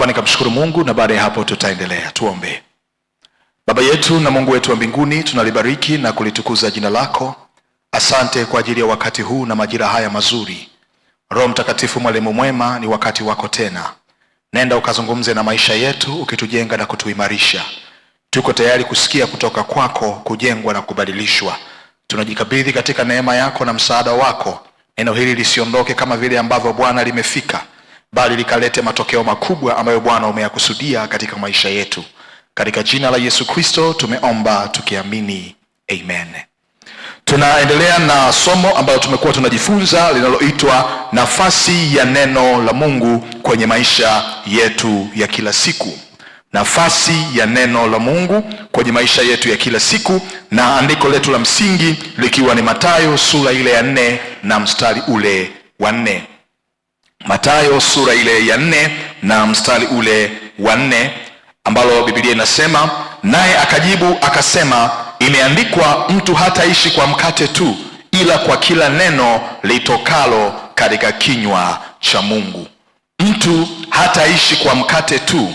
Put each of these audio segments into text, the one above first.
Naomba nikamshukuru Mungu na baada ya hapo tutaendelea. Tuombe. Baba yetu na Mungu wetu wa mbinguni, tunalibariki na kulitukuza jina lako. Asante kwa ajili ya wakati huu na majira haya mazuri. Roho Mtakatifu mwalimu mwema, ni wakati wako tena. Nenda ukazungumze na maisha yetu, ukitujenga na kutuimarisha. Tuko tayari kusikia kutoka kwako, kujengwa na kubadilishwa. Tunajikabidhi katika neema yako na msaada wako. Neno hili lisiondoke kama vile ambavyo Bwana limefika, bali likalete matokeo makubwa ambayo Bwana umeyakusudia katika maisha yetu. Katika jina la Yesu Kristo tumeomba tukiamini, amen. Tunaendelea na somo ambalo tumekuwa tunajifunza linaloitwa nafasi ya neno la Mungu kwenye maisha yetu ya kila siku. Nafasi ya neno la Mungu kwenye maisha yetu ya kila siku, na andiko letu la msingi likiwa ni Mathayo sura ile ya 4 na mstari ule wa 4. Mathayo sura ile ya 4 na mstari ule wa 4, ambalo Biblia inasema, naye akajibu akasema, imeandikwa, mtu hataishi kwa mkate tu, ila kwa kila neno litokalo katika kinywa cha Mungu. Mtu hataishi kwa mkate tu,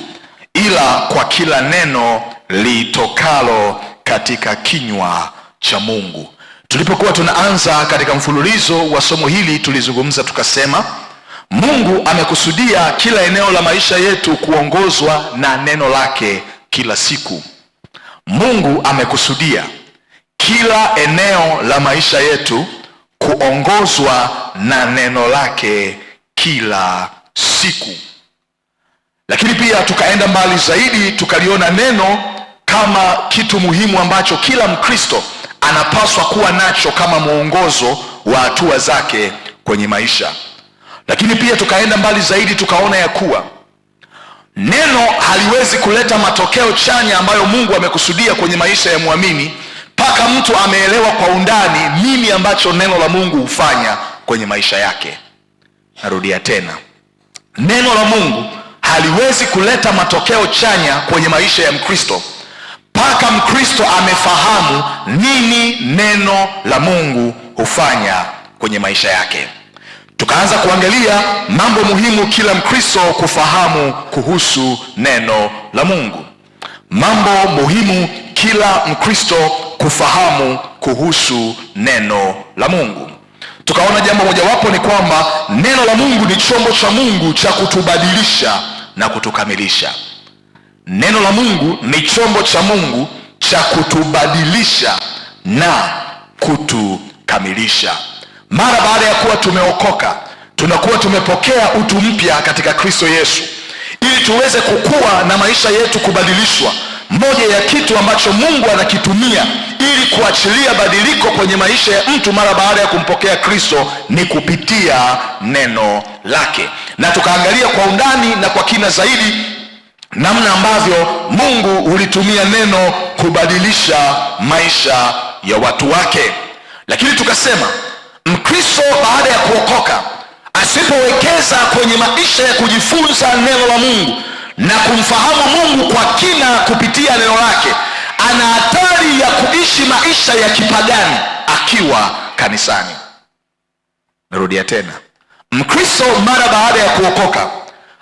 ila kwa kila neno litokalo katika kinywa cha Mungu. Tulipokuwa tunaanza katika mfululizo wa somo hili, tulizungumza tukasema, Mungu amekusudia kila eneo la maisha yetu kuongozwa na neno lake kila siku. Mungu amekusudia kila eneo la maisha yetu kuongozwa na neno lake kila siku. Lakini pia tukaenda mbali zaidi, tukaliona neno kama kitu muhimu ambacho kila Mkristo anapaswa kuwa nacho kama mwongozo wa hatua zake kwenye maisha. Lakini pia tukaenda mbali zaidi, tukaona ya kuwa neno haliwezi kuleta matokeo chanya ambayo Mungu amekusudia kwenye maisha ya muamini mpaka mtu ameelewa kwa undani nini ambacho neno la Mungu hufanya kwenye maisha yake. Narudia tena, neno la Mungu haliwezi kuleta matokeo chanya kwenye maisha ya Mkristo mpaka Mkristo amefahamu nini neno la Mungu hufanya kwenye maisha yake. Tukaanza kuangalia mambo muhimu kila Mkristo kufahamu kuhusu neno la Mungu. Mambo muhimu kila Mkristo kufahamu kuhusu neno la Mungu. Tukaona jambo mojawapo ni kwamba neno la Mungu ni chombo cha Mungu cha kutubadilisha na kutukamilisha. Neno la Mungu ni chombo cha Mungu cha kutubadilisha na kutukamilisha. Mara baada ya kuwa tumeokoka, tunakuwa tumepokea utu mpya katika Kristo Yesu. Ili tuweze kukua na maisha yetu kubadilishwa, moja ya kitu ambacho Mungu anakitumia ili kuachilia badiliko kwenye maisha ya mtu mara baada ya kumpokea Kristo ni kupitia neno lake. Na tukaangalia kwa undani na kwa kina zaidi namna ambavyo Mungu hulitumia neno kubadilisha maisha ya watu wake. Lakini tukasema Mkristo baada ya kuokoka asipowekeza kwenye maisha ya kujifunza neno la Mungu na kumfahamu Mungu kwa kina kupitia neno lake, ana hatari ya kuishi maisha ya kipagani akiwa kanisani. Narudia tena, Mkristo mara baada ya kuokoka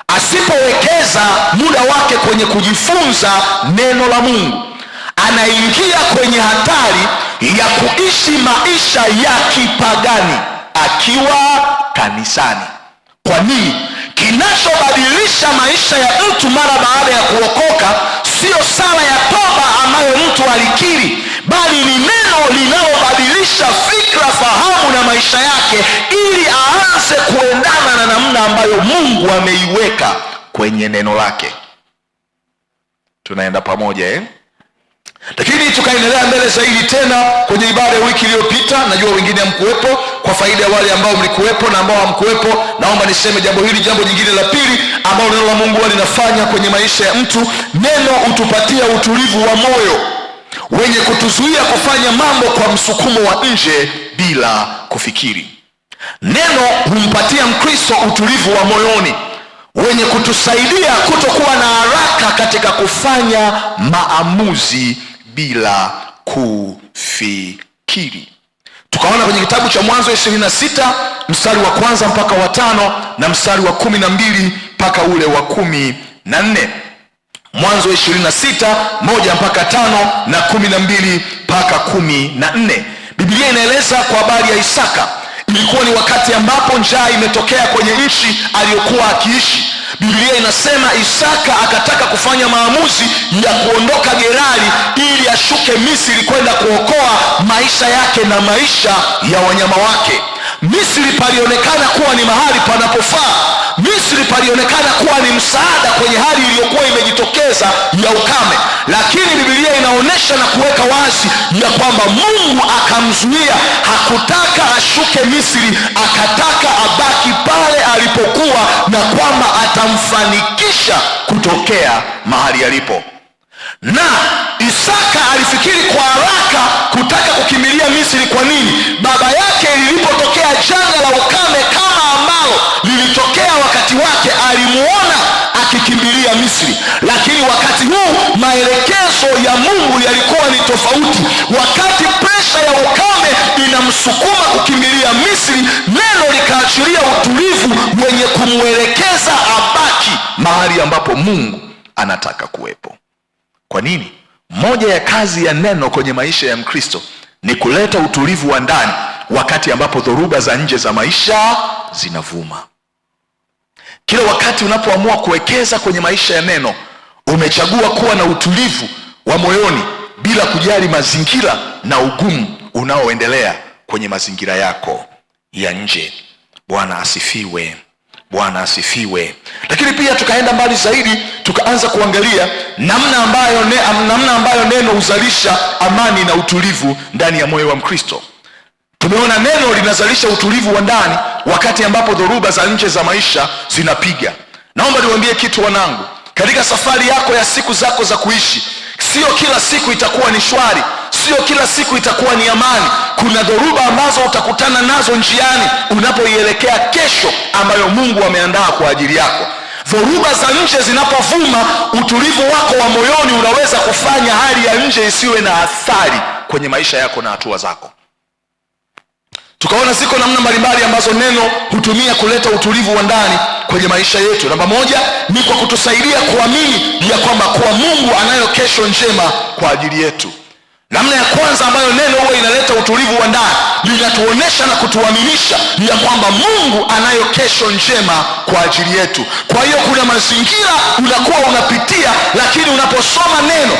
asipowekeza muda wake kwenye kujifunza neno la Mungu, anaingia kwenye hatari ya kuishi maisha ya kipagani akiwa kanisani. Kwa nini? Kinachobadilisha maisha ya mtu mara baada ya kuokoka sio sala ya toba ambayo mtu alikiri, bali ni neno linalobadilisha fikra, fahamu na maisha yake ili aanze kuendana na namna ambayo Mungu ameiweka kwenye neno lake. Tunaenda pamoja Lakini tukaendelea mbele zaidi tena kwenye ibada ya wiki iliyopita. Najua wengine hamkuwepo, kwa faida ya wale ambao mlikuwepo na ambao hamkuwepo, naomba niseme jambo hili. Jambo jingine la pili ambalo neno la Mungu linafanya kwenye maisha ya mtu, neno hutupatia utulivu wa moyo wenye kutuzuia kufanya mambo kwa msukumo wa nje bila kufikiri. Neno humpatia Mkristo utulivu wa moyoni wenye kutusaidia kutokuwa na haraka katika kufanya maamuzi bila kufikiri. Tukaona kwenye kitabu cha Mwanzo 26 mstari wa 1 mpaka wa 5 na mstari wa 12 mpaka ule wa 13. 14. Mwanzo 26 1 mpaka 5 na 12 mpaka 14. Biblia inaeleza kwa habari ya Isaka. Ilikuwa ni wakati ambapo njaa imetokea kwenye nchi aliyokuwa akiishi. Biblia inasema Isaka akataka kufanya maamuzi ya kuondoka Gerari ili ashuke Misri kwenda kuokoa maisha yake na maisha ya wanyama wake. Misri palionekana kuwa ni mahali panapofaa. Misri palionekana kuwa ni msaada kwenye hali iliyokuwa imejitokeza ya ukame. Lakini Biblia inaonyesha na kuweka wazi ya kwamba Mungu akamzuia. Hakutaka ashuke Misri, akataka abaki pale alipokuwa, na kwamba atamfanikisha kutokea mahali alipo. Na Isaka alifikiri kwa haraka kutaka kukimbilia Misri. Kwa nini? Baba yake lilipotokea janga la ukame kama ambalo lilitokea wakati wake, alimuona akikimbilia Misri. Lakini wakati huu maelekezo ya Mungu yalikuwa ni tofauti. Wakati presha ya ukame inamsukuma kukimbilia Misri, neno likaachilia utulivu wenye kumwelekeza abaki mahali ambapo Mungu anataka kuwepo. Kwa nini? Moja ya kazi ya neno kwenye maisha ya Mkristo ni kuleta utulivu wa ndani wakati ambapo dhoruba za nje za maisha zinavuma. Kila wakati unapoamua kuwekeza kwenye maisha ya neno, umechagua kuwa na utulivu wa moyoni bila kujali mazingira na ugumu unaoendelea kwenye mazingira yako ya nje. Bwana asifiwe. Bwana asifiwe. Lakini pia tukaenda mbali zaidi, tukaanza kuangalia namna ambayo neno huzalisha amani na utulivu ndani ya moyo wa Mkristo. Tumeona neno linazalisha utulivu wa ndani wakati ambapo dhoruba za nje za maisha zinapiga. Naomba niwaambie kitu wanangu, katika safari yako ya siku zako za kuishi, sio kila siku itakuwa ni shwari, sio kila siku itakuwa ni amani. Kuna dhoruba ambazo utakutana nazo njiani unapoielekea kesho ambayo Mungu ameandaa kwa ajili yako. Dhoruba za nje zinapovuma, utulivu wako wa moyoni unaweza kufanya hali ya nje isiwe na athari kwenye maisha yako na hatua zako. Tukaona ziko namna mbalimbali ambazo neno hutumia kuleta utulivu wa ndani kwenye maisha yetu. Namba moja ni kwa kutusaidia kuamini ya kwamba kuwa Mungu anayo kesho njema kwa ajili yetu. Namna ya kwanza ambayo neno huwa inaleta utulivu wa ndani, linatuonesha na kutuaminisha ya kwamba Mungu anayo kesho njema kwa ajili yetu. Kwa hiyo kuna mazingira unakuwa unapitia, lakini unaposoma neno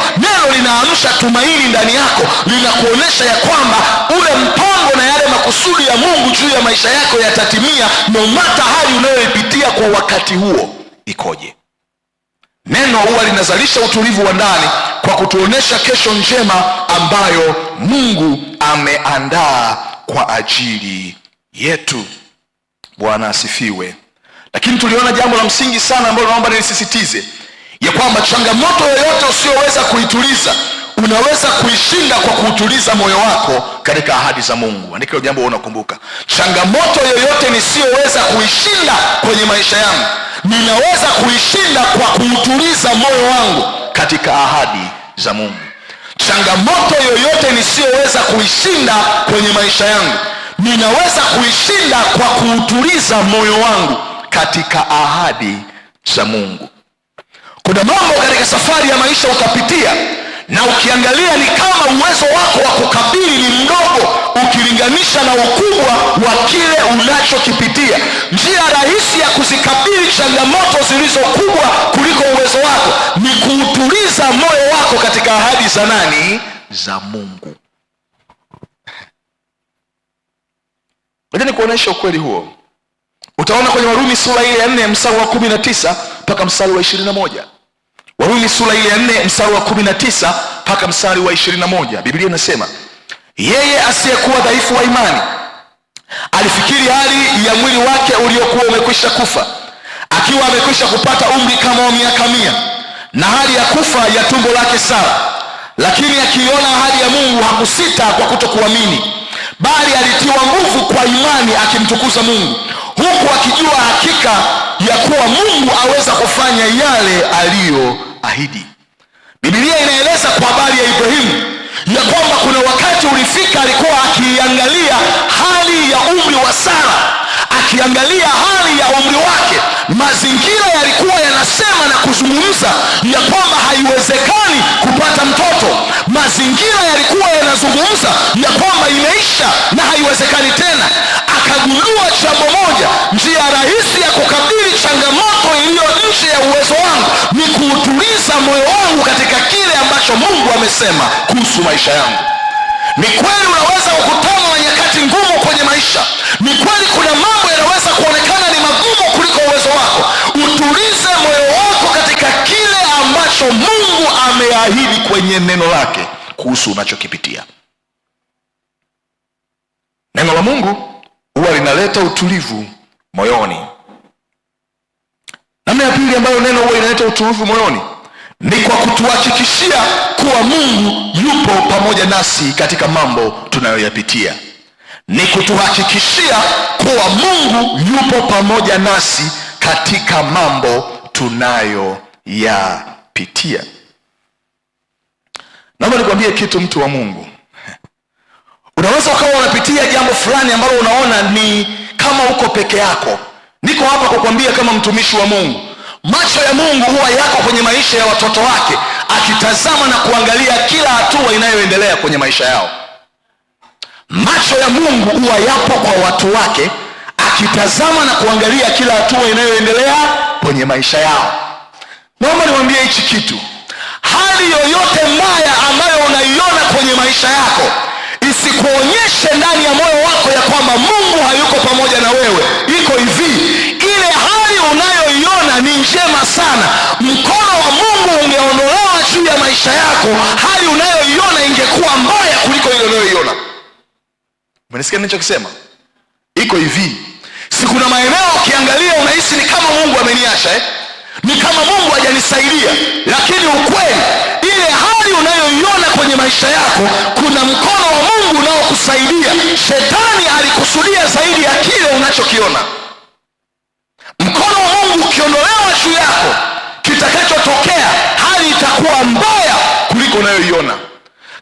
linaamsha tumaini ndani yako, linakuonesha ya kwamba ule mpango na yale makusudi ya Mungu juu ya maisha yako yatatimia, no matter hali unayoipitia kwa wakati huo ikoje. Neno huwa linazalisha utulivu wa ndani kwa kutuonesha kesho njema ambayo Mungu ameandaa kwa ajili yetu. Bwana asifiwe. Lakini tuliona jambo la msingi sana ambalo naomba nilisisitize, ya kwamba changamoto yoyote usiyoweza kuituliza, unaweza kuishinda kwa kuutuliza moyo wako katika ahadi za Mungu. Andika jambo unakumbuka. Changamoto yoyote nisiyoweza kuishinda kwenye maisha yangu, ninaweza kuishinda kwa kuutuliza moyo wangu katika ahadi za Mungu. Changamoto yoyote nisiyoweza kuishinda kwenye maisha yangu, ninaweza kuishinda kwa kuutuliza moyo wangu katika ahadi za Mungu. Kuna mambo katika safari ya maisha utapitia, na ukiangalia ni kama uwezo wako wa kukabili ni mdogo ukilinganisha na ukubwa wa kile unachokipitia. Njia rahisi ya kuzikabili changamoto zilizo kubwa kuliko uwezo wako ni kuutuliza moyo wako katika ahadi za nani? Za Mungu. Ngoja nikuoneshe ukweli huo. Utaona kwenye Warumi sura ile ya 4 mstari wa 19 mpaka mstari wa 21. Warumi sura ile ya 4 mstari wa 19 mpaka mstari wa 21. Biblia inasema, yeye asiyekuwa dhaifu wa imani alifikiri hali ya mwili wake uliokuwa umekwisha kufa, akiwa amekwisha kupata umri kama wa miaka 100, na hali ya kufa ya tumbo lake Sara. Lakini akiona ahadi ya Mungu hakusita kwa kutokuamini, bali alitiwa nguvu kwa imani akimtukuza Mungu, huku akijua hakika ya kuwa Mungu aweza kufanya yale aliyoahidi. Biblia inaeleza kwa habari ya Ibrahimu ya kwamba kuna wakati ulifika alikuwa akiangalia hali ya umri wa Sara, akiangalia hali ya umri wake, Mazingira yalikuwa yanasema na kuzungumza ya kwamba haiwezekani kupata mtoto. Mazingira yalikuwa yanazungumza ya kwamba imeisha na haiwezekani tena. Akagundua jambo moja, njia rahisi ya kukabili changamoto iliyo nje ya uwezo wangu ni kuutuliza moyo wangu katika kile ambacho Mungu amesema kuhusu maisha yangu. Ni kweli unaweza kukutana na nyakati ngumu kwenye maisha. Ni kweli kuna mambo yanaweza kuonekana ni magumu kuliko uwezo wako. Utulize moyo wako katika kile ambacho Mungu ameahidi kwenye neno lake kuhusu unachokipitia. Neno la Mungu huwa linaleta utulivu moyoni. Namna ya pili ambayo neno huwa linaleta utulivu moyoni ni kwa kutuhakikishia kuwa Mungu yupo pamoja nasi katika mambo tunayoyapitia. Ni kutuhakikishia kuwa Mungu yupo pamoja nasi katika mambo tunayoyapitia. Naomba nikwambie kitu, mtu wa Mungu. Unaweza ukawa unapitia jambo fulani ambalo unaona ni kama uko peke yako. Niko hapa kukwambia kama mtumishi wa Mungu, macho ya Mungu huwa yako kwenye maisha ya watoto wake, akitazama na kuangalia kila hatua inayoendelea kwenye maisha yao. Macho ya Mungu huwa yapo kwa watu wake, akitazama na kuangalia kila hatua inayoendelea kwenye maisha yao. Naomba niwaambie hichi kitu, hali yoyote mbaya ambayo unaiona kwenye maisha yako isikuonyeshe ndani ya moyo wako ya kwamba Mungu hayuko pamoja na wewe. Iko hivi, ile hali unayoiona ni njema sana, mkono wa Mungu ungeondolewa juu ya maisha yako, hali unayoiona ingekuwa mbaya kuliko ile unayoiona. Mnasikia ninachokisema? Iko hivi, si kuna maeneo ukiangalia unahisi ni kama Mungu ameniacha, ni kama Mungu hajanisaidia, lakini ukweli ile hali unayoiona kwenye maisha yako kuna mkono wa Mungu unaokusaidia. Shetani alikusudia zaidi ya kile unachokiona. Mkono wa Mungu ukiondolewa juu yako, kitakachotokea hali itakuwa mbaya kuliko unayoiona.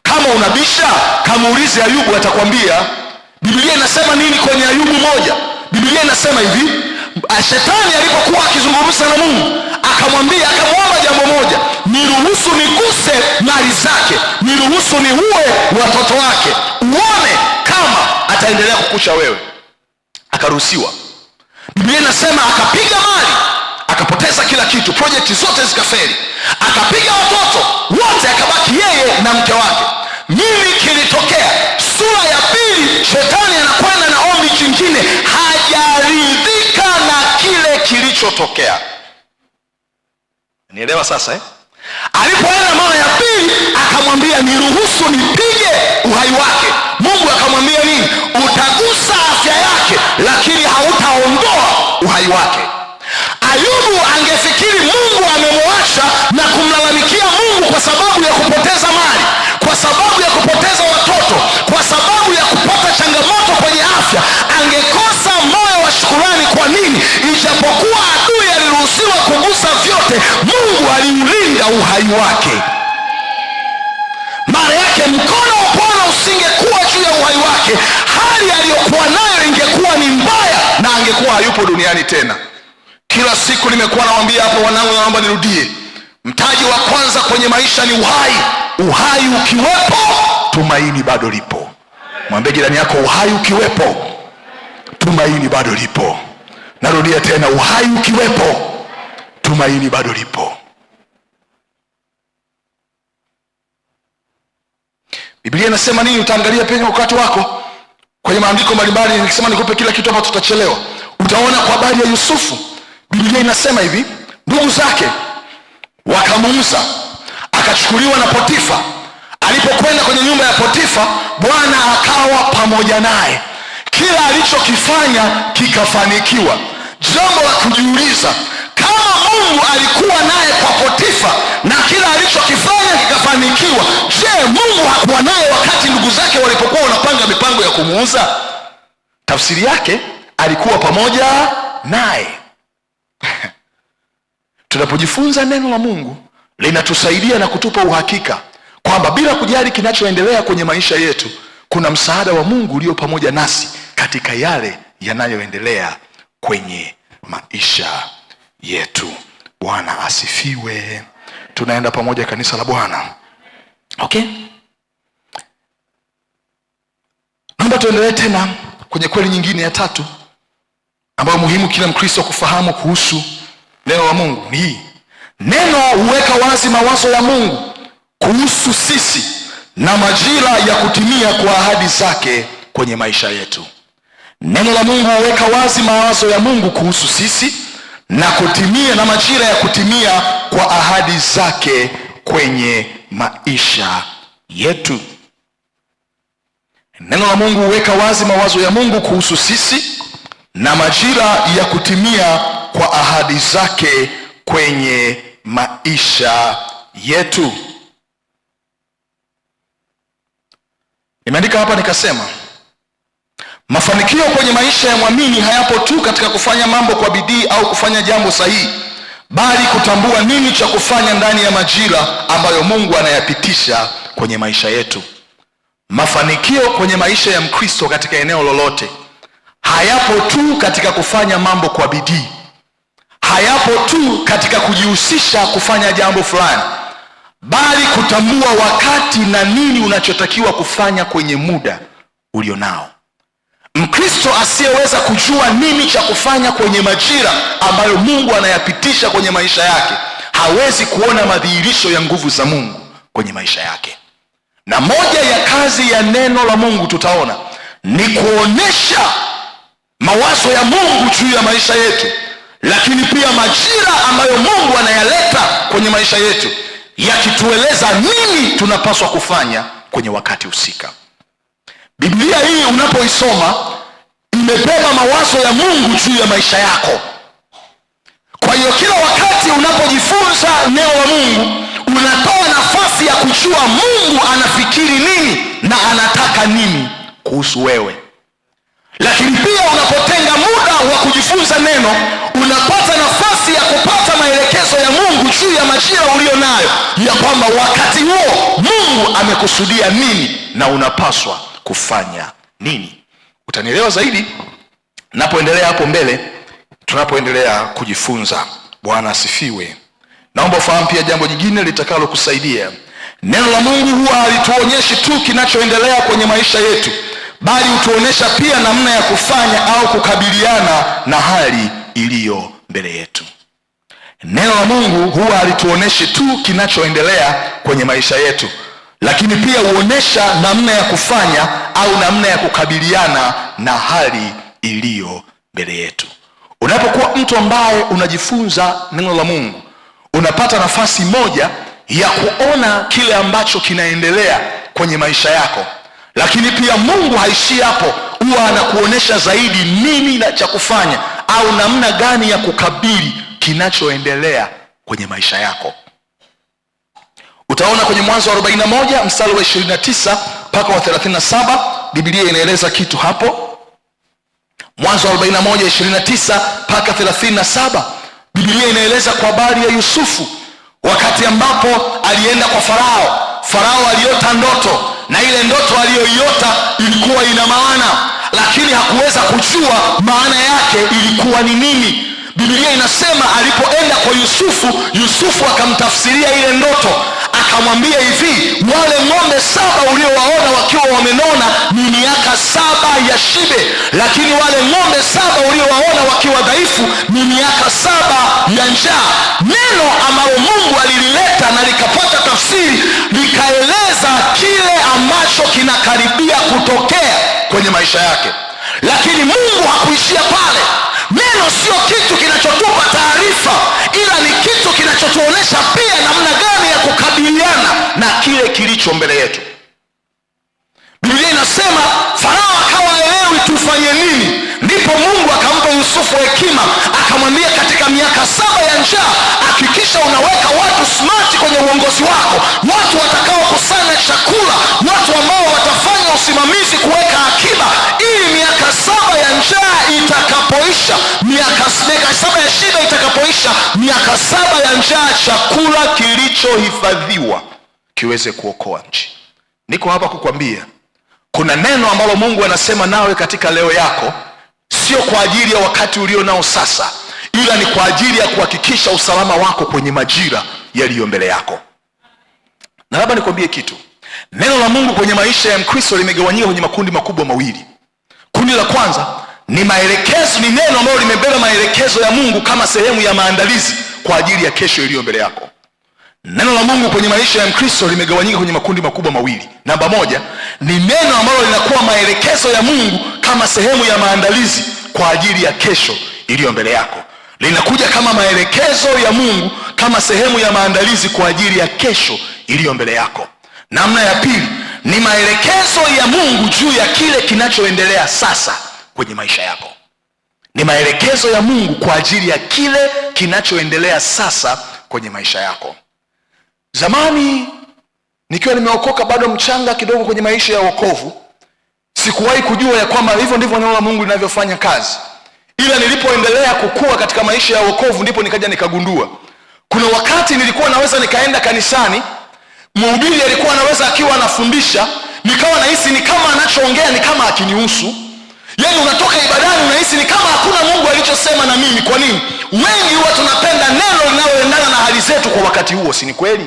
Kama unabisha, kamuulize Ayubu, atakwambia. Biblia inasema nini kwenye Ayubu 1? Biblia inasema hivi, Shetani alipokuwa akizungumza na Mungu, akamwambia, akamwomba jambo moja, niruhusu niguse mali zake, niruhusu niue watoto wake, uone kama ataendelea kukusha wewe. Akaruhusiwa. Biblia inasema akapiga mali, akapoteza kila kitu, projekti zote zikafeli, akapiga watoto wote, akabaki yeye na mke wake. Nini kilitokea? Sura ya pili, Shetani anakwenda na ombi jingine, hajaridhika na kile kilichotokea. Nielewa sasa, Alipoenda mara ya pili, akamwambia niruhusu nipige uhai wake. Mungu akamwambia nini? Utagusa afya yake, lakini hautaondoa uhai wake. Ayubu angefikiri Mungu amemwacha na kumlalamikia Mungu kwa sababu ya kupoteza mali, kwa sababu ya kupoteza watoto, kwa sababu ya kupata changamoto kwenye afya. Angekosa moyo wa shukrani. Kwa nini? Ijapokuwa adui aliruhusiwa kugusa vyote, Mungu aliulinda uhai wake. Mara yake mkono wa Bwana usingekuwa juu ya uhai wake, hali aliyokuwa nayo ingekuwa ni mbaya na angekuwa hayupo duniani tena. Kila siku nimekuwa nawaambia hapo, wanangu, naomba nirudie, mtaji wa kwanza kwenye maisha ni uhai. Uhai ukiwepo, tumaini bado lipo. Mwambie jirani yako, uhai ukiwepo, tumaini bado lipo. Narudia tena, uhai ukiwepo, tumaini bado lipo. Biblia inasema nini? Utaangalia penye wakati wako kwenye maandiko mbalimbali. Nikisema nikupe kila kitu hapa tutachelewa. Utaona kwa habari ya Yusufu, Biblia inasema hivi, ndugu zake wakamuuza, akachukuliwa na Potifa. Alipokwenda kwenye nyumba ya Potifa, Bwana akawa pamoja naye, kila alichokifanya kikafanikiwa. Jambo la kujiuliza, kama Mungu alikuwa naye kwa Potifa na kila alichokifanya kikafanikiwa, je, Mungu hakuwa naye wakati ndugu zake walipokuwa wanapanga mipango ya kumuuza? Tafsiri yake, alikuwa pamoja naye. Tunapojifunza neno la Mungu, linatusaidia na kutupa uhakika kwamba bila kujali kinachoendelea kwenye maisha yetu, kuna msaada wa Mungu ulio pamoja nasi katika yale yanayoendelea kwenye maisha yetu. Bwana asifiwe. Tunaenda pamoja kanisa la Bwana. Okay? Naomba tuendelee tena kwenye kweli nyingine ya tatu ambayo muhimu kila Mkristo kufahamu kuhusu neno la Mungu ni hii. Neno huweka wazi mawazo ya Mungu kuhusu sisi na majira ya kutimia kwa ahadi zake kwenye maisha yetu. Neno la Mungu huweka wazi mawazo ya Mungu kuhusu sisi na kutimia na majira ya kutimia kwa ahadi zake kwenye maisha yetu. Neno la Mungu huweka wazi mawazo ya Mungu kuhusu sisi na majira ya kutimia kwa ahadi zake kwenye maisha yetu. Nimeandika hapa nikasema, mafanikio kwenye maisha ya mwamini hayapo tu katika kufanya mambo kwa bidii au kufanya jambo sahihi, bali kutambua nini cha kufanya ndani ya majira ambayo Mungu anayapitisha kwenye maisha yetu. Mafanikio kwenye maisha ya Mkristo katika eneo lolote hayapo tu katika kufanya mambo kwa bidii, hayapo tu katika kujihusisha kufanya jambo fulani, bali kutambua wakati na nini unachotakiwa kufanya kwenye muda ulionao. Mkristo asiyeweza kujua nini cha kufanya kwenye majira ambayo Mungu anayapitisha kwenye maisha yake hawezi kuona madhihirisho ya nguvu za Mungu kwenye maisha yake. Na moja ya kazi ya neno la Mungu tutaona ni kuonesha mawazo ya Mungu juu ya maisha yetu, lakini pia majira ambayo Mungu anayaleta kwenye maisha yetu yakitueleza nini tunapaswa kufanya kwenye wakati husika. Biblia hii unapoisoma imebeba mawazo ya Mungu juu ya maisha yako. Kwa hiyo kila wakati unapojifunza neno la Mungu unatoa nafasi ya kujua Mungu anafikiri nini na anataka nini kuhusu wewe. Lakini pia unapotenga muda wa kujifunza neno unapata nafasi ya kupata maelekezo ya Mungu juu ya majira ulio nayo, ya kwamba wakati huo Mungu amekusudia nini na unapaswa kufanya nini. Utanielewa zaidi napoendelea hapo mbele tunapoendelea kujifunza. Bwana asifiwe. Naomba ufahamu pia jambo jingine litakalo kusaidia. Neno la Mungu huwa halituonyeshi tu kinachoendelea kwenye maisha yetu, bali hutuonyesha pia namna ya kufanya au kukabiliana na hali iliyo mbele yetu. Neno la Mungu huwa halituonyeshi tu kinachoendelea kwenye maisha yetu, lakini pia huonesha namna ya kufanya au namna ya kukabiliana na hali iliyo mbele yetu. Unapokuwa mtu ambaye unajifunza neno la Mungu, unapata nafasi moja ya kuona kile ambacho kinaendelea kwenye maisha yako, lakini pia Mungu haishii hapo, huwa anakuonesha zaidi nini na cha kufanya au namna gani ya kukabili kinachoendelea kwenye maisha yako. Utaona kwenye Mwanzo wa 41 mstari wa 29 mpaka wa 37 Biblia inaeleza kitu hapo. Mwanzo wa 41:29 mpaka 37 Biblia inaeleza kwa habari ya Yusufu, wakati ambapo alienda kwa Farao. Farao aliota ndoto, na ile ndoto aliyoiota ilikuwa ina maana, lakini hakuweza kujua maana yake ilikuwa ni nini. Biblia inasema alipoenda kwa Yusufu, Yusufu akamtafsiria ile ndoto, akamwambia hivi, wale ng'ombe 7 uliowaona wakiwa wamenona ni miaka 7 ya shibe, lakini wale ng'ombe 7 uliowaona wakiwa dhaifu ni miaka 7 ya njaa. Neno ambalo Mungu alilileta na likapata tafsiri likaeleza kile ambacho kinakaribia kutokea kwenye maisha yake. Lakini Mungu hakuishia pale. Neno sio kitu kinachotupa taarifa, ila ni kitu kinachotuonesha pia namna gani ya kukabiliana na kile kilicho mbele yetu. Biblia inasema Farao akawa haelewi tufanye nini, ndipo Mungu akampa Yusufu hekima, akamwambia katika miaka 7 ya njaa hakikisha unaweka watu smart kwenye uongozi wako, watu watakao kusanya chakula, watu ambao watafanya usimamizi kuweka akiba, ili miaka 7 ya njaa itakapoisha, miaka 7 ya shida itakapoisha, miaka 7 ya njaa chakula kilichohifadhiwa kiweze kuokoa nchi. Niko hapa kukwambia kuna neno ambalo Mungu anasema nawe katika leo yako, sio kwa ajili ya wakati ulio nao sasa, ila ni kwa ajili ya kuhakikisha usalama wako kwenye majira yaliyo mbele yako. Na labda nikwambie kitu, neno la Mungu kwenye maisha ya Mkristo limegawanyika kwenye makundi makubwa mawili. Kundi la kwanza ni maelekezo, ni neno ambalo limebeba maelekezo ya Mungu kama sehemu ya maandalizi kwa ajili ya kesho iliyo mbele yako. Neno la Mungu kwenye maisha ya Mkristo limegawanyika kwenye makundi makubwa mawili. Namba moja ni neno ambalo linakuwa maelekezo ya Mungu kama sehemu ya maandalizi kwa ajili ya kesho iliyo mbele yako. Linakuja kama maelekezo ya Mungu kama sehemu ya maandalizi kwa ajili ya kesho iliyo mbele yako. Namna ya pili ni maelekezo ya Mungu juu ya kile kinachoendelea sasa kwenye maisha yako. Ni maelekezo ya Mungu kwa ajili ya kile kinachoendelea sasa kwenye maisha yako. Zamani nikiwa nimeokoka bado mchanga kidogo kwenye maisha ya wokovu, sikuwahi kujua ya kwamba hivyo ndivyo neno la Mungu linavyofanya kazi. Ila nilipoendelea kukua katika maisha ya wokovu ndipo nikaja nikagundua. Kuna wakati nilikuwa naweza nikaenda kanisani, mhubiri alikuwa anaweza akiwa anafundisha, nikawa nahisi ni kama anachoongea ni kama akinihusu. Yaani unatoka ibadani unahisi ni kama hakuna Mungu alichosema na mimi. Kwa nini? Wengi huwa tunapenda neno linaloendana na hali zetu kwa wakati huo, si ni kweli?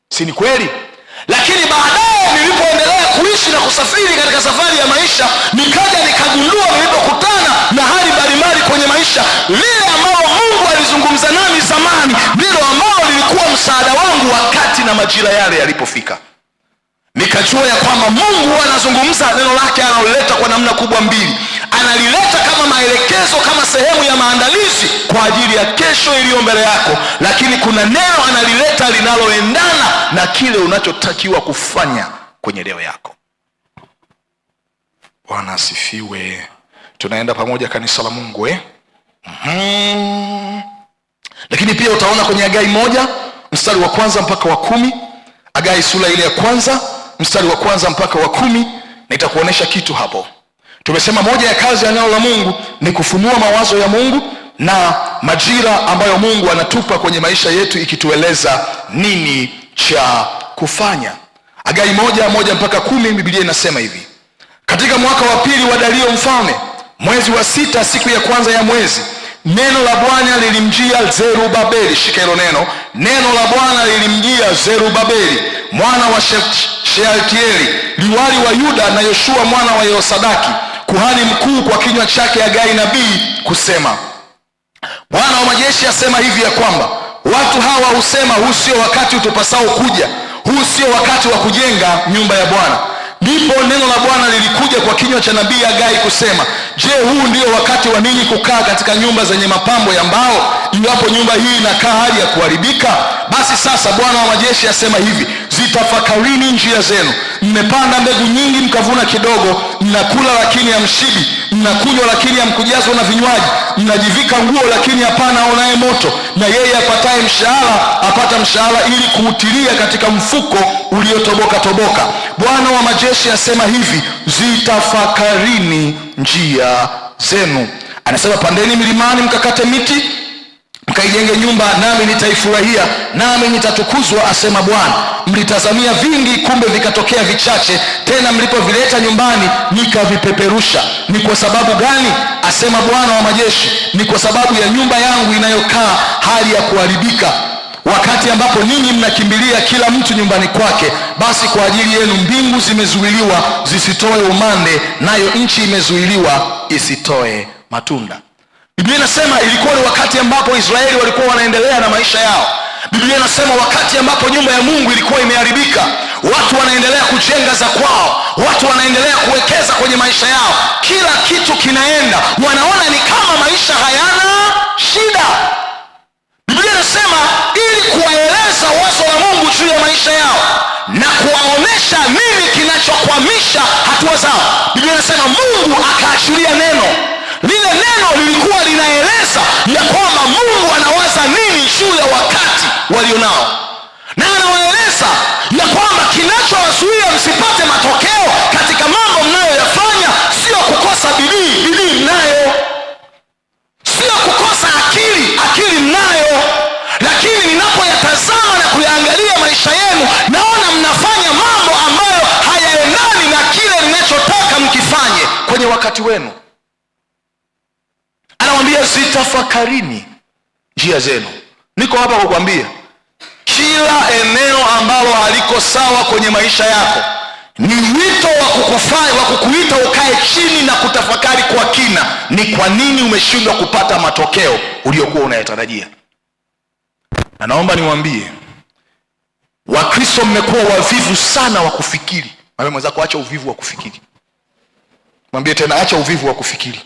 Si ni kweli? Lakini baadaye nilipoendelea kuishi na kusafiri katika safari ya maisha, nikaja nikagundua nilipokutana na hali mbalimbali kwenye maisha, lile ambalo Mungu alizungumza nami zamani ndilo ambalo lilikuwa msaada wangu wakati na majira yale yalipofika. Nikajua ya kwamba Mungu anazungumza neno lake, analileta kwa namna kubwa mbili. Analileta kama maelekezo, kama sehemu ya maandalizi kwa ajili ya kesho iliyo mbele yako, lakini kuna neno analileta linaloendana na kile unachotakiwa kufanya kwenye leo yako. Bwana asifiwe. Tunaenda pamoja kanisa la Mungu Lakini pia utaona kwenye Hagai 1 mstari wa 1 mpaka wa 10, Hagai sura ile ya 1 mstari wa 1 mpaka wa 10, na itakuonesha kitu hapo. Tumesema moja ya kazi ya neno la Mungu ni kufunua mawazo ya Mungu na majira ambayo Mungu anatupa kwenye maisha yetu, ikitueleza nini cha kufanya. Hagai 1:1 mpaka 10, Biblia inasema hivi: katika mwaka wa pili wa Dario mfalme, mwezi wa 6, siku ya kwanza ya mwezi, neno la Bwana lilimjia Zerubabeli. Shika hilo neno. Neno la Bwana lilimjia Zerubabeli mwana wa Shealtieli, liwali wa Yuda, na Yoshua mwana wa Yehosadaki kuhani mkuu, kwa kinywa chake Hagai nabii, kusema: Bwana wa majeshi asema hivi ya kwamba watu hawa husema, huu sio wakati utupasao kuja, huu sio wakati wa kujenga nyumba ya Bwana. Ndipo neno la Bwana lilikuja kwa kinywa cha nabii Hagai kusema: je, huu ndio wakati wa ninyi kukaa katika nyumba zenye mapambo ya mbao, iwapo nyumba hii inakaa hali ya kuharibika? Basi sasa Bwana wa majeshi asema hivi: zitafakarini njia zenu. Mmepanda mbegu nyingi mkavuna kidogo, mnakula lakini hamshibi, mnakunywa lakini hamkujazwa na vinywaji, mnajivika nguo lakini hapana aonaye moto, na yeye apataye mshahara apata mshahara ili kuutilia katika mfuko uliotoboka toboka. Bwana wa majeshi asema hivi: zitafakarini njia zenu. Anasema, pandeni milimani mkakate miti mkaijenge nyumba, nami nitaifurahia, nami nitatukuzwa, asema Bwana. Mlitazamia vingi, kumbe vikatokea vichache, tena mlipovileta nyumbani nikavipeperusha. Ni kwa sababu gani? Asema Bwana wa majeshi, ni kwa sababu ya nyumba yangu inayokaa hali ya kuharibika, wakati ambapo ninyi mnakimbilia kila mtu nyumbani kwake. Basi kwa ajili yenu mbingu zimezuiliwa zisitoe umande, nayo nchi imezuiliwa isitoe matunda. Biblia inasema ilikuwa ni wakati ambapo Israeli walikuwa wanaendelea na maisha yao. Biblia inasema wakati ambapo nyumba ya Mungu ilikuwa imeharibika, watu wanaendelea kujenga za kwao, watu wanaendelea kuwekeza kwenye maisha yao, kila kitu kinaenda, wanaona ni kama maisha hayana shida. Biblia inasema ili kuwaeleza wazo la Mungu juu ya maisha yao na kuwaonesha nini kinachokwamisha hatua zao, Biblia inasema Mungu akaachilia neno. Lile neno lilikuwa linaeleza ya kwamba Mungu anawaza nini juu ya wakati walionao, na anawaeleza ya kwamba kinachowazuia msipate matokeo katika mambo mnayoyafanya sio kukosa bidii, bidii mnayo; sio kukosa akili, akili mnayo. Lakini ninapoyatazama na kuyaangalia maisha yenu, naona mnafanya mambo ambayo hayaendani na kile ninachotaka mkifanye kwenye wakati wenu. Anawambia zitafakarini njia zenu. Niko hapa kukwambia kila eneo ambalo haliko sawa kwenye maisha yako ni wito wa kukuita ukae chini na kutafakari kwa kina, ni kwa nini umeshindwa kupata matokeo uliokuwa unayatarajia. Na naomba niwaambie, Wakristo mmekuwa wavivu sana wa kufikiri. Mwambie mwenzako acha uvivu wa kufikiri. Mwambie tena acha uvivu wa kufikiri.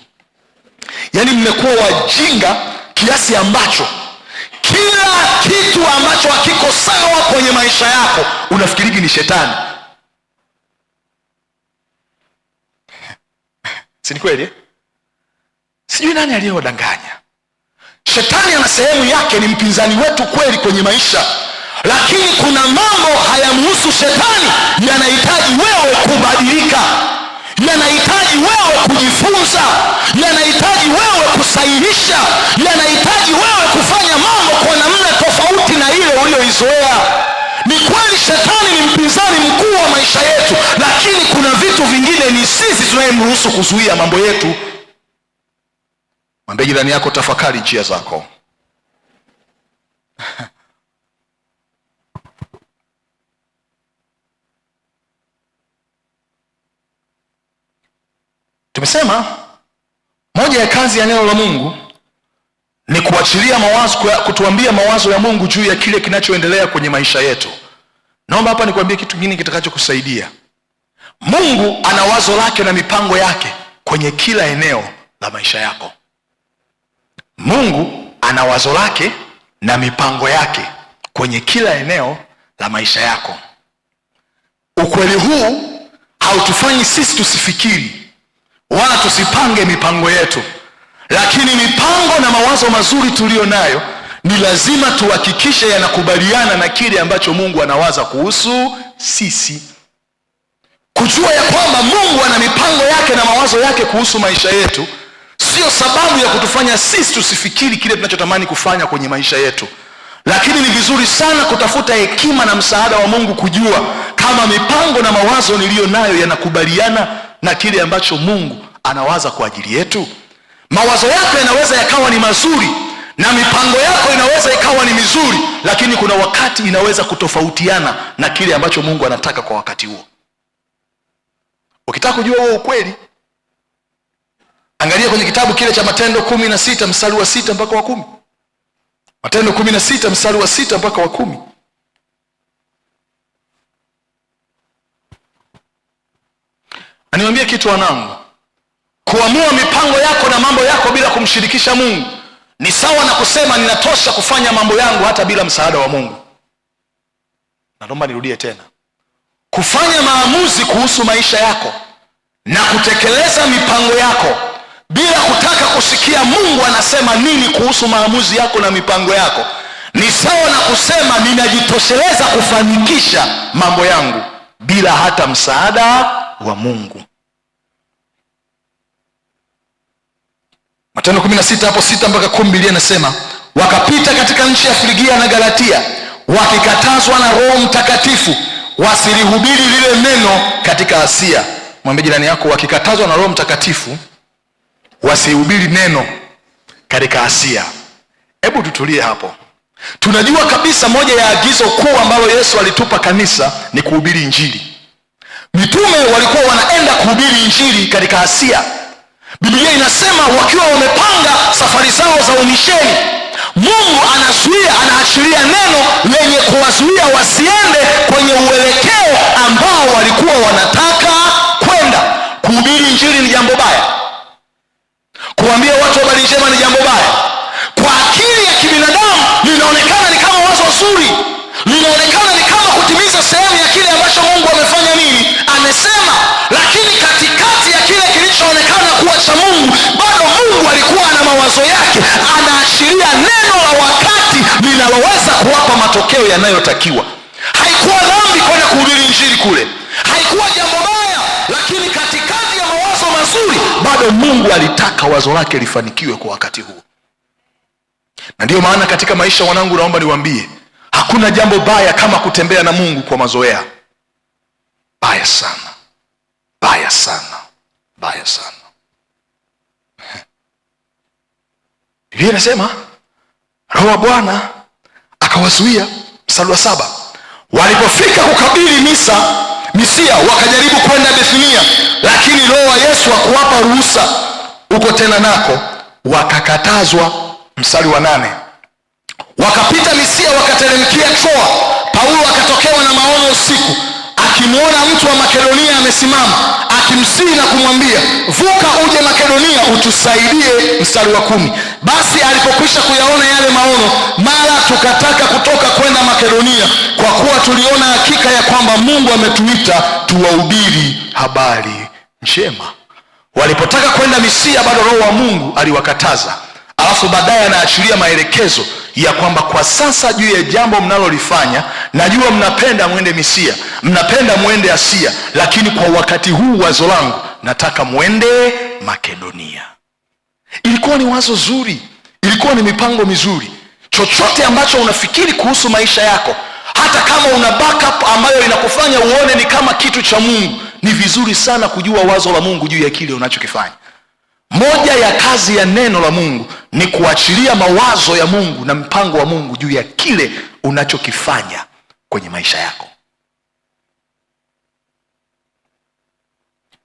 Yaani mmekuwa wajinga kiasi ambacho kila kitu ambacho hakiko sawa kwenye maisha yako unafikiriki ni shetani. Si ni kweli? Sijui nani aliyewadanganya. Shetani ana sehemu yake, ni mpinzani wetu kweli kwenye maisha, lakini kuna mambo hayamhusu shetani, yanahitaji wewe kubadilika, yanahitaji wewe kujifunza, yanahitaji wewe kusahihisha, yanahitaji wewe kufanya mambo kwa namna tofauti na ile uliyoizoea. Ni kweli shetani ni mpinzani mkuu wa maisha yetu, lakini kuna vitu vingine ni sisi tunayemruhusu kuzuia mambo yetu. Mwambie jirani yako, tafakari njia zako. Tumesema moja ya kazi ya neno la Mungu ni kuachilia mawazo, kutuambia mawazo ya Mungu juu ya kile kinachoendelea kwenye maisha yetu. Naomba hapa nikwambie kitu kingine kitakachokusaidia. Mungu ana wazo lake na mipango yake kwenye kila eneo la maisha yako. Mungu ana wazo lake na mipango yake kwenye kila eneo la maisha yako. Ukweli huu hautufanyi sisi tusifikiri wala tusipange mipango yetu, lakini mipango na mawazo mazuri tulio nayo ni lazima tuhakikishe yanakubaliana na kile ambacho Mungu anawaza kuhusu sisi. Kujua ya kwamba Mungu ana mipango yake na mawazo yake kuhusu maisha yetu sio sababu ya kutufanya sisi tusifikiri kile tunachotamani kufanya kwenye maisha yetu, lakini ni vizuri sana kutafuta hekima na msaada wa Mungu kujua kama mipango na mawazo niliyo nayo yanakubaliana na kile ambacho Mungu anawaza kwa ajili yetu. Mawazo yako yanaweza yakawa ni mazuri na mipango yako inaweza ikawa ni mizuri, lakini kuna wakati inaweza kutofautiana na kile ambacho Mungu anataka kwa wakati huo. Ukitaka kujua huo ukweli, angalia kwenye kitabu kile cha Matendo 16 mstari wa 6 mpaka wa 10. Matendo 16 mstari wa 6 mpaka wa 10. Aniambia kitu wanangu, kuamua mipango yako na mambo yako bila kumshirikisha Mungu ni sawa na kusema ninatosha kufanya mambo yangu hata bila msaada wa Mungu. Naomba nirudie tena. Kufanya maamuzi kuhusu maisha yako na kutekeleza mipango yako bila kutaka kusikia Mungu anasema nini kuhusu maamuzi yako na mipango yako ni sawa na kusema ninajitosheleza kufanikisha mambo yangu bila hata msaada wa Mungu. Matendo 16 hapo 6 mpaka 10 Biblia inasema, wakapita katika nchi ya Frigia na Galatia wakikatazwa na Roho Mtakatifu wasilihubiri lile neno katika Asia. Mwambie jirani yako, wakikatazwa na Roho Mtakatifu wasihubiri neno katika Asia. Hebu tutulie hapo. Tunajua kabisa moja ya agizo kuu ambalo Yesu alitupa kanisa ni kuhubiri Injili. Mitume walikuwa wanaenda kuhubiri Injili katika Asia. Biblia inasema wakiwa wamepanga safari zao za umisheni, Mungu anaachilia neno lenye kuwazuia wasiende kwenye uelekeo ambao walikuwa wanataka kwenda. Kuhubiri Injili ni jambo baya. Kuambia watu habari njema ni jambo baya. Kwa akili ya kibinadamu linaonekana ni kama wazo zuri, linaonekana ni kama kutimiza sehemu ya kile ambacho Mungu amefanya nini, amesema. Lakini katikati ya kile kilichoonekana kuwa cha Mungu, bado Mungu alikuwa na mawazo yake, anaashiria neno la wakati linaloweza kuwapa matokeo yanayotakiwa. Haikuwa dhambi kwenda kuhubiri Injili kule, haikuwa jambo baya, lakini katikati ya mawazo mazuri bado Mungu alitaka wazo lake lifanikiwe kwa wakati huo. Na ndiyo maana katika maisha, wanangu, naomba niwaambie, hakuna jambo baya kama kutembea na Mungu kwa mazoea. Baya sana, baya sana, baya sana. Biblia inasema Roho wa Bwana akawazuia. Mstari wa 7, walipofika kukabili Misia wakajaribu kwenda Bithinia, lakini Roho wa Yesu hakuwapa ruhusa. Huko tena nako wakakatazwa. Mstari wa 8, wakapita Misia wakateremkia Troa. Paulo akatokewa na maono usiku, akimwona mtu wa Makedonia amesimama, akimsihi na kumwambia, vuka uje Makedonia utusaidie. Mstari wa 10, basi alipokwisha kuyaona yale maono, mara tukataka kutoka kwenda Makedonia, kwa kuwa tuliona hakika ya kwamba Mungu ametuita tuwahubiri habari njema. Walipotaka kwenda Misia, bado Roho wa Mungu aliwakataza. Alafu baadaye anaachilia maelekezo ya kwamba kwa sasa juu ya jambo mnalolifanya, najua mnapenda mwende Misia, mnapenda mwende Asia, lakini kwa wakati huu wazo langu nataka mwende Makedonia. Ilikuwa ni wazo zuri, ilikuwa ni mipango mizuri. Chochote ambacho unafikiri kuhusu maisha yako, hata kama una backup ambayo inakufanya uone ni kama kitu cha Mungu, ni vizuri sana kujua wazo la Mungu juu ya kile unachokifanya. Moja ya kazi ya neno la Mungu ni kuachilia mawazo ya Mungu na mpango wa Mungu juu ya kile unachokifanya kwenye maisha yako.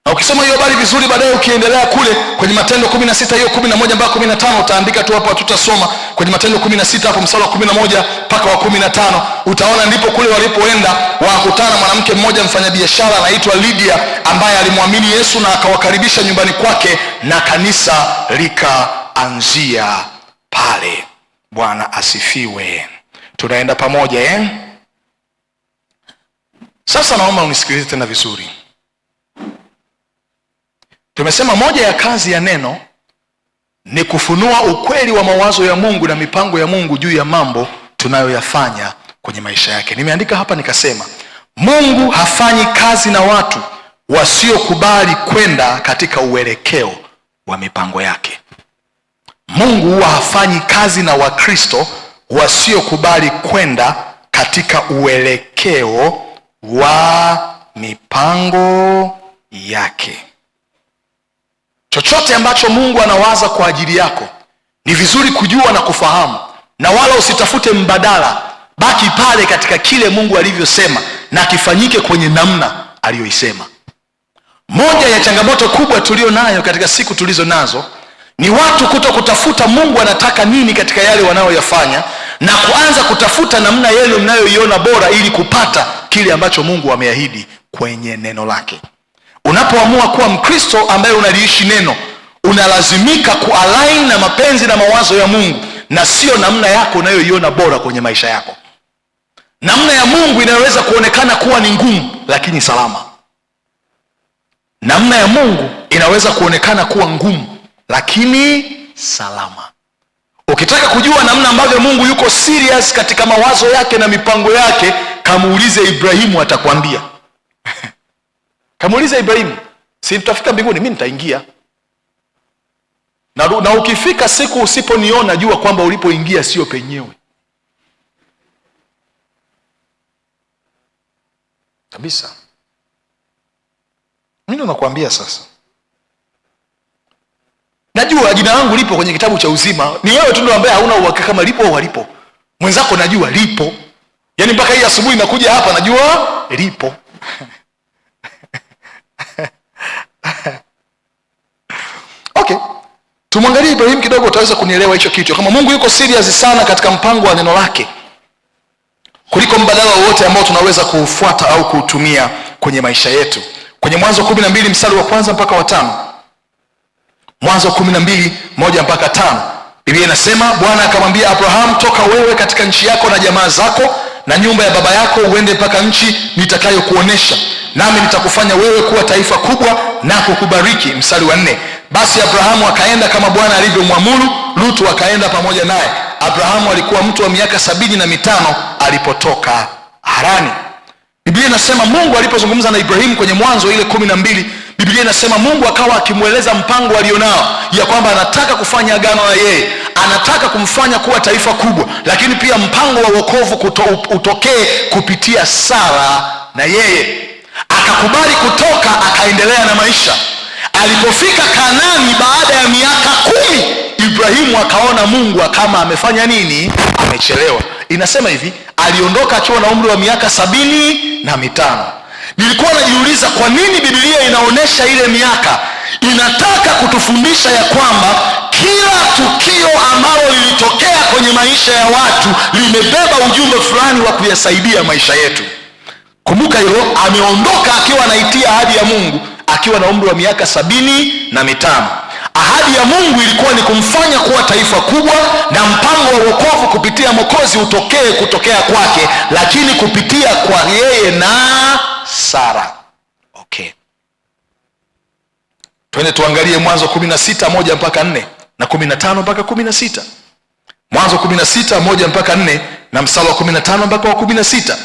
Na ukisoma hiyo habari vizuri, baadaye ukiendelea kule kwenye Matendo 16 hiyo 11 mpaka 15, utaandika tu hapo, hatutasoma. Kwenye Matendo 16 hapo mstari wa 11 mpaka wa 15, utaona ndipo kule walipoenda wakakutana mwanamke mmoja mfanyabiashara anaitwa Lydia, ambaye alimwamini Yesu na akawakaribisha nyumbani kwake, na kanisa likaanzia pale. Bwana asifiwe. Tunaenda pamoja Sasa naomba unisikilize tena vizuri. Tumesema moja ya kazi ya neno ni kufunua ukweli wa mawazo ya Mungu na mipango ya Mungu juu ya mambo tunayoyafanya kwenye maisha yake. Nimeandika hapa nikasema, Mungu hafanyi kazi na watu wasiokubali kwenda katika uelekeo wa mipango yake. Mungu huwa hafanyi kazi na Wakristo wasiokubali kwenda katika uelekeo wa mipango yake. Chochote ambacho Mungu anawaza kwa ajili yako ni vizuri kujua na kufahamu, na wala usitafute mbadala. Baki pale katika kile Mungu alivyosema na kifanyike kwenye namna aliyoisema. Moja ya changamoto kubwa tulio nayo katika siku tulizo nazo ni watu kuto kutafuta Mungu anataka nini katika yale wanayoyafanya, na kuanza kutafuta namna yenu mnayoiona bora ili kupata kile ambacho Mungu ameahidi kwenye neno lake. Unapoamua kuwa Mkristo ambaye unaliishi neno, unalazimika kualign na mapenzi na mawazo ya Mungu, na sio namna yako unayoiona bora kwenye maisha yako. Namna ya Mungu inaweza kuonekana kuwa ni ngumu lakini salama. Namna ya Mungu inaweza kuonekana kuwa ngumu lakini salama. Ukitaka kujua namna ambavyo Mungu yuko serious katika mawazo yake na mipango yake, kamuulize Ibrahimu, atakwambia. Kamuulize Ibrahimu, si tutafika mbinguni, mimi nitaingia. Na ukifika siku usiponiona, jua kwamba ulipoingia sio penyewe. Kabisa. Mimi nakwambia sasa. Najua jina langu lipo kwenye kitabu cha uzima. Ni wewe tu ndio ambaye hauna uhakika kama lipo au halipo. Mwenzako najua lipo. Yaani mpaka hii asubuhi nakuja hapa najua lipo. Okay. Tumwangalie Ibrahim kidogo, utaweza kunielewa hicho kitu. Kama Mungu yuko serious sana katika mpango wa neno lake kuliko mbadala wowote ambao tunaweza kuufuata au kuutumia kwenye maisha yetu. Kwenye Mwanzo 12 mstari wa 1 mpaka wa 5. Mwanzo 12:1 mpaka 5. Biblia inasema, Bwana akamwambia Abraham, toka wewe katika nchi yako na jamaa zako na nyumba ya baba yako, uende mpaka nchi nitakayokuonesha, nami nitakufanya wewe kuwa taifa kubwa na kukubariki. Mstari wa 4. Basi Abrahamu akaenda kama Bwana alivyomwamuru. Lutu akaenda pamoja naye. Abrahamu alikuwa mtu wa miaka 75 alipotoka Harani. Biblia inasema Mungu alipozungumza na Ibrahimu kwenye Mwanzo ile 12, Biblia inasema Mungu akawa akimweleza mpango alionao, ya kwamba anataka kufanya agano na yeye, anataka kumfanya kuwa taifa kubwa, lakini pia mpango wa wokovu utokee kupitia Sara na yeye. Akakubali kutoka, akaendelea na maisha. Alipofika Kanaani baada ya miaka 10, Ibrahimu akaona Mungu kama amefanya nini? Amechelewa. Inasema hivi, aliondoka akiwa na umri wa miaka 75. Nilikuwa najiuliza kwa nini Biblia inaonesha ile miaka. Inataka kutufundisha ya kwamba kila tukio ambalo lilitokea kwenye maisha ya watu limebeba ujumbe fulani wa kuyasaidia maisha yetu. Kumbuka hilo, ameondoka akiwa anaitia ahadi ya Mungu akiwa na umri wa miaka 75. Ahadi ya Mungu ilikuwa ni kumfanya kuwa taifa kubwa, na mpango wa wokovu kupitia Mwokozi utokee kutokea kwake, lakini kupitia kwa yeye na Sara. Okay. Twende tuangalie Mwanzo 16:1 mpaka 4 na 15 mpaka 16. Mwanzo 16:1 mpaka 4 na mstari wa 15 mpaka wa 16.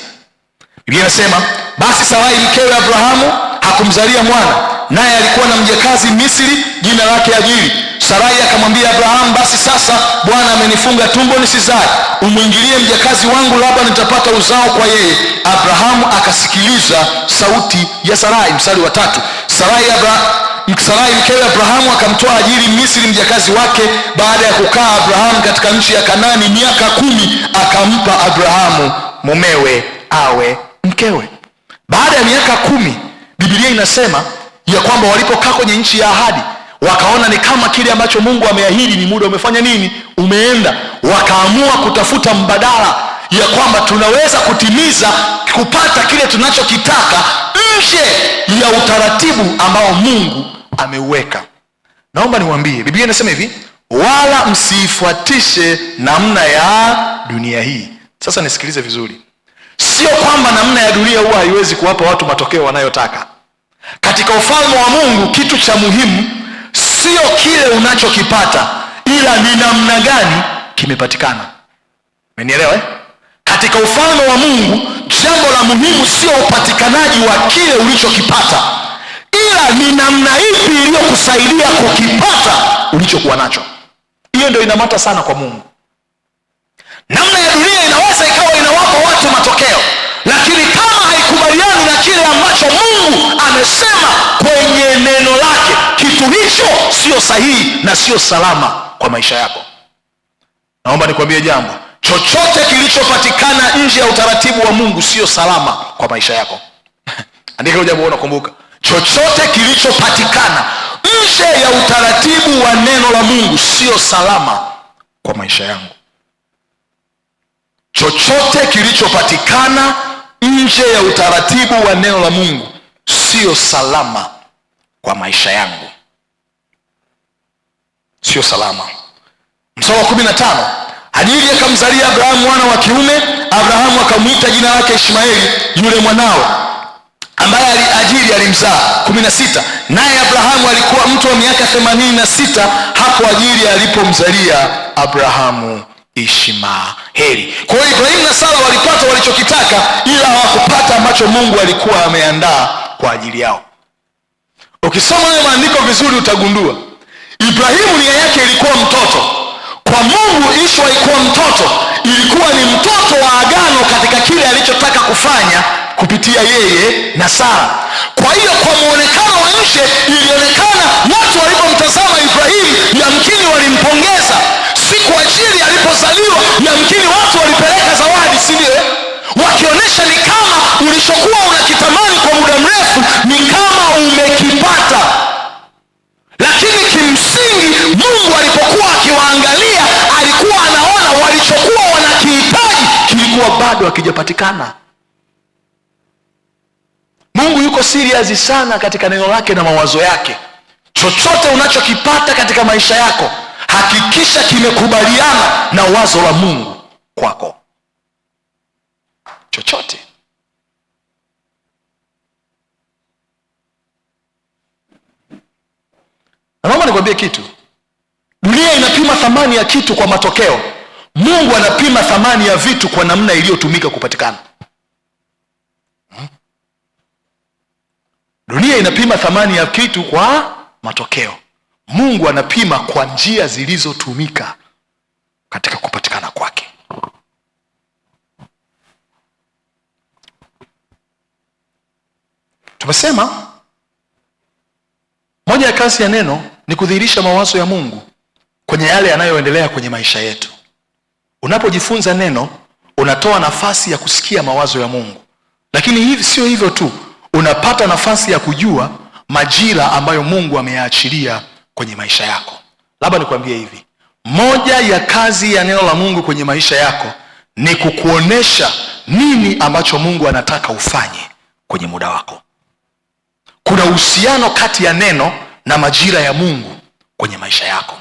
Biblia inasema, basi Sarai mkewe Abrahamu hakumzalia mwana, naye alikuwa na mjakazi Misri jina lake Hajiri. Sarai akamwambia Abrahamu, basi sasa Bwana amenifunga tumbo nisizae, umwingilie mjakazi wangu, labda nitapata uzao kwa yeye. Abrahamu akasikiliza sauti ya Sarai. Mstari wa 3. Sarai mkewe Abrahamu akamtoa Hajiri Misri mjakazi wake. Baada ya kukaa Abrahamu katika nchi ya Kanaani miaka 10, akampa Abrahamu mumewe awe mkewe. Baada ya miaka 10, Biblia inasema ya kwamba walipokaa kwenye nchi ya ahadi, wakaona ni kama kile ambacho Mungu ameahidi ni muda umefanya nini? Umeenda. Wakaamua kutafuta mbadala ya kwamba tunaweza kutimiza kupata kile tunachokitaka nje ya utaratibu ambao Mungu ameuweka. Naomba niwaambie, Biblia inasema hivi, wala msifuatishe namna ya dunia hii. Sasa nisikilize vizuri. Sio kwamba namna ya dunia huwa haiwezi kuwapa watu matokeo wanayotaka. Katika ufalme wa Mungu kitu cha muhimu sio kile unachokipata, ila ni namna gani kimepatikana. Umenielewa eh? Katika ufalme wa Mungu jambo la muhimu sio upatikanaji wa kile ulichokipata, ila ni namna ipi iliyokusaidia kukipata ulichokuwa nacho. Hiyo ndio inamata sana kwa Mungu. Namna ya dunia inaweza ikawa inawapa watu matokeo, lakini kama haikubaliani na kile ambacho Mungu amesema kwenye neno lake, kitu hicho sio sahihi na sio salama kwa maisha yako. Naomba nikwambie jambo, chochote kilichopatikana nje ya utaratibu wa Mungu sio salama kwa maisha yako. Andika hilo jambo, unakumbuka? Chochote kilichopatikana nje ya utaratibu wa neno la Mungu sio salama kwa maisha yangu. Chochote kilichopatikana nje ya utaratibu wa neno la Mungu sio salama kwa maisha yangu, sio salama. Mstari wa 15, Hajiri akamzalia Abrahamu mwana wa kiume. Abrahamu akamwita jina lake Ishmaeli yule mwanao ambaye Hajiri alimzaa. 16, naye Abrahamu alikuwa mtu wa miaka 86 hapo Hajiri alipomzalia Abrahamu Ishmaeli. Kwa hiyo Ibrahimu na Sara walipata walichokitaka, ila hawakupata ambacho Mungu alikuwa ameandaa kwa ajili yao. Ukisoma hayo maandiko vizuri utagundua Ibrahimu nia yake ilikuwa mtoto. Kwa Mungu ishu haikuwa mtoto, ilikuwa ni mtoto wa agano katika kile alichotaka kufanya kupitia yeye na Sara. Kwa hiyo kwa muonekano wa nje ilionekana watu walipomtazama Ibrahimu yamkini walimpongeza. Siku Hajiri alipozaliwa yamkini watu walipeleka zawadi, si ndio? Wakionyesha ni kama ulichokuwa unakitamani kwa muda mrefu ni kama umekipata. Lakini kimsingi Mungu alipokuwa akiwaangalia alikuwa anaona walichokuwa wanakihitaji kilikuwa bado hakijapatikana. Mungu yuko serious sana katika neno lake na mawazo yake. Chochote unachokipata katika maisha yako, hakikisha kimekubaliana na wazo la Mungu kwako. Chochote. Naomba nikwambie kitu. Dunia inapima thamani ya kitu kwa matokeo. Mungu anapima thamani ya vitu kwa namna iliyotumika kupatikana. Dunia inapima thamani ya kitu kwa matokeo. Mungu anapima kwa njia zilizotumika katika kupatikana kwake. Tumesema moja ya kazi ya neno ni kudhihirisha mawazo ya Mungu kwenye kwenye yale yanayoendelea kwenye maisha yetu. Unapojifunza neno, unatoa nafasi ya kusikia mawazo ya Mungu. Lakini hivi sio hivyo tu, unapata nafasi ya kujua majira ambayo Mungu ameyaachilia kwenye maisha yako. Labda nikwambie hivi, moja ya kazi ya neno la Mungu kwenye maisha yako ni kukuonesha nini ambacho Mungu anataka ufanye kwenye muda wako. Kuna uhusiano kati ya neno na majira ya Mungu kwenye maisha yako.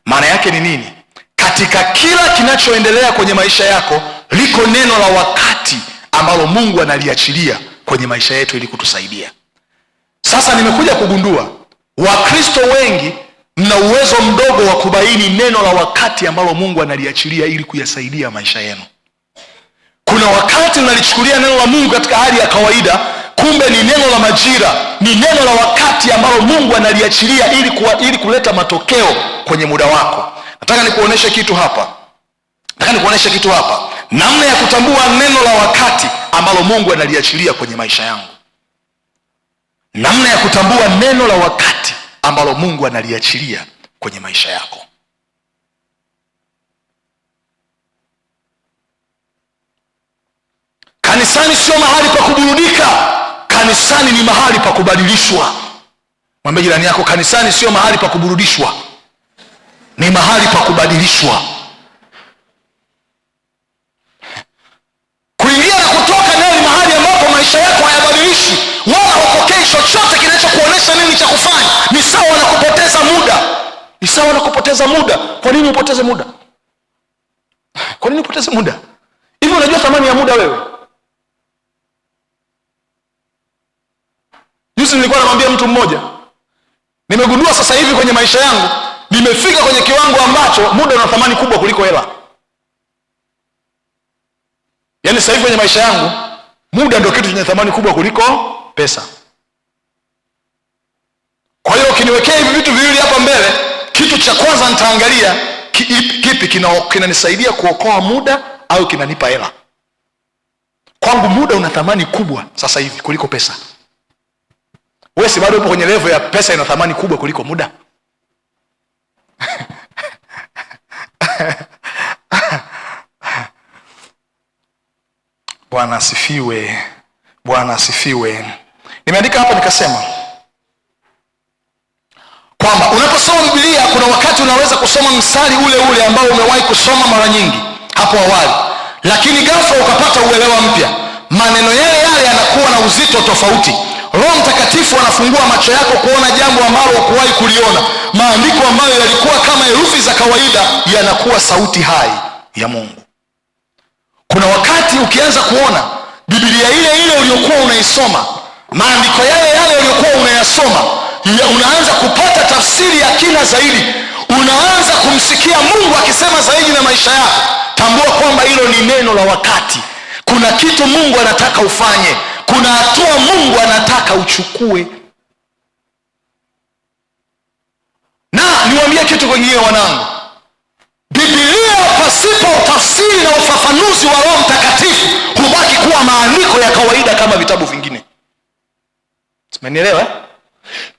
Maana yake ni nini? Katika kila kinachoendelea kwenye maisha yako liko neno la wakati ambalo Mungu analiachilia kwenye maisha yetu ili kutusaidia. Sasa nimekuja kugundua Wakristo wengi mna uwezo mdogo wa kubaini neno la wakati ambalo Mungu analiachilia ili kuyasaidia maisha yenu. Kuna wakati unalichukulia neno la Mungu katika hali ya kawaida, kumbe ni neno la majira, ni neno la wakati ambalo Mungu analiachilia ili kuleta matokeo kwenye muda wako. Nataka nikuoneshe kitu hapa. Namna ya kutambua neno la wakati ambalo Mungu analiachilia kwenye maisha yangu. Namna ya kutambua neno la wakati ambalo Mungu analiachilia kwenye maisha yako. Kanisani sio mahali pa kuburudika. Kanisani ni mahali pa kubadilishwa. Mwambie jirani yako, kanisani sio mahali pa kuburudishwa, ni mahali pa kubadilishwa. Kuingia na kutoka nayo ni mahali ambapo maisha yako hayabadilishwi, wala hupokei chochote kinachokuonesha nini cha kufanya. Ni sawa na kupoteza muda. Kwa nini upoteze muda? Hivi unajua thamani ya muda wewe? Juzi nilikuwa namwambia mtu mmoja, nimegundua sasa hivi kwenye maisha yangu nimefika kwenye kiwango ambacho muda una thamani kubwa kuliko hela. Yaani sasa hivi kwenye maisha yangu muda ndio kitu chenye thamani kubwa kuliko pesa. Kwa hiyo ukiniwekea hivi vitu viwili hapa mbele, kitu cha kwanza nitaangalia kipi kinanisaidia kuokoa muda au kinanipa hela. Kwangu muda una thamani kubwa sasa hivi kuliko pesa. Wewe si bado upo kwenye level ya pesa ina thamani kubwa kuliko muda? Bwana asifiwe. Nimeandika hapa nikasema kwamba unaposoma Biblia kuna wakati unaweza kusoma mstari ule ambao umewahi kusoma mara nyingi hapo awali, lakini ghafla ukapata uelewa mpya. Maneno yale yanakuwa na uzito tofauti. Roho Mtakatifu anafungua macho yako kuona jambo ambalo hukuwahi kuliona. Maandiko ambayo yalikuwa kama herufi za kawaida yanakuwa sauti hai ya Mungu. Kuna wakati ukianza kuona Biblia ile uliyokuwa unaisoma, maandiko yale uliyokuwa unayasoma, unaanza kupata tafsiri ya kina zaidi. Unaanza kumsikia Mungu akisema zaidi na maisha yako. Tambua kwamba hilo ni neno la wakati. Kuna kitu Mungu anataka ufanye. Kuna hatua Mungu anataka uchukue. Na niwaambie kitu kingine wanangu. Biblia pasipo tafsiri na ufafanuzi wa Roho Mtakatifu hubaki kuwa maandiko ya kawaida kama vitabu vingine. Umenielewa?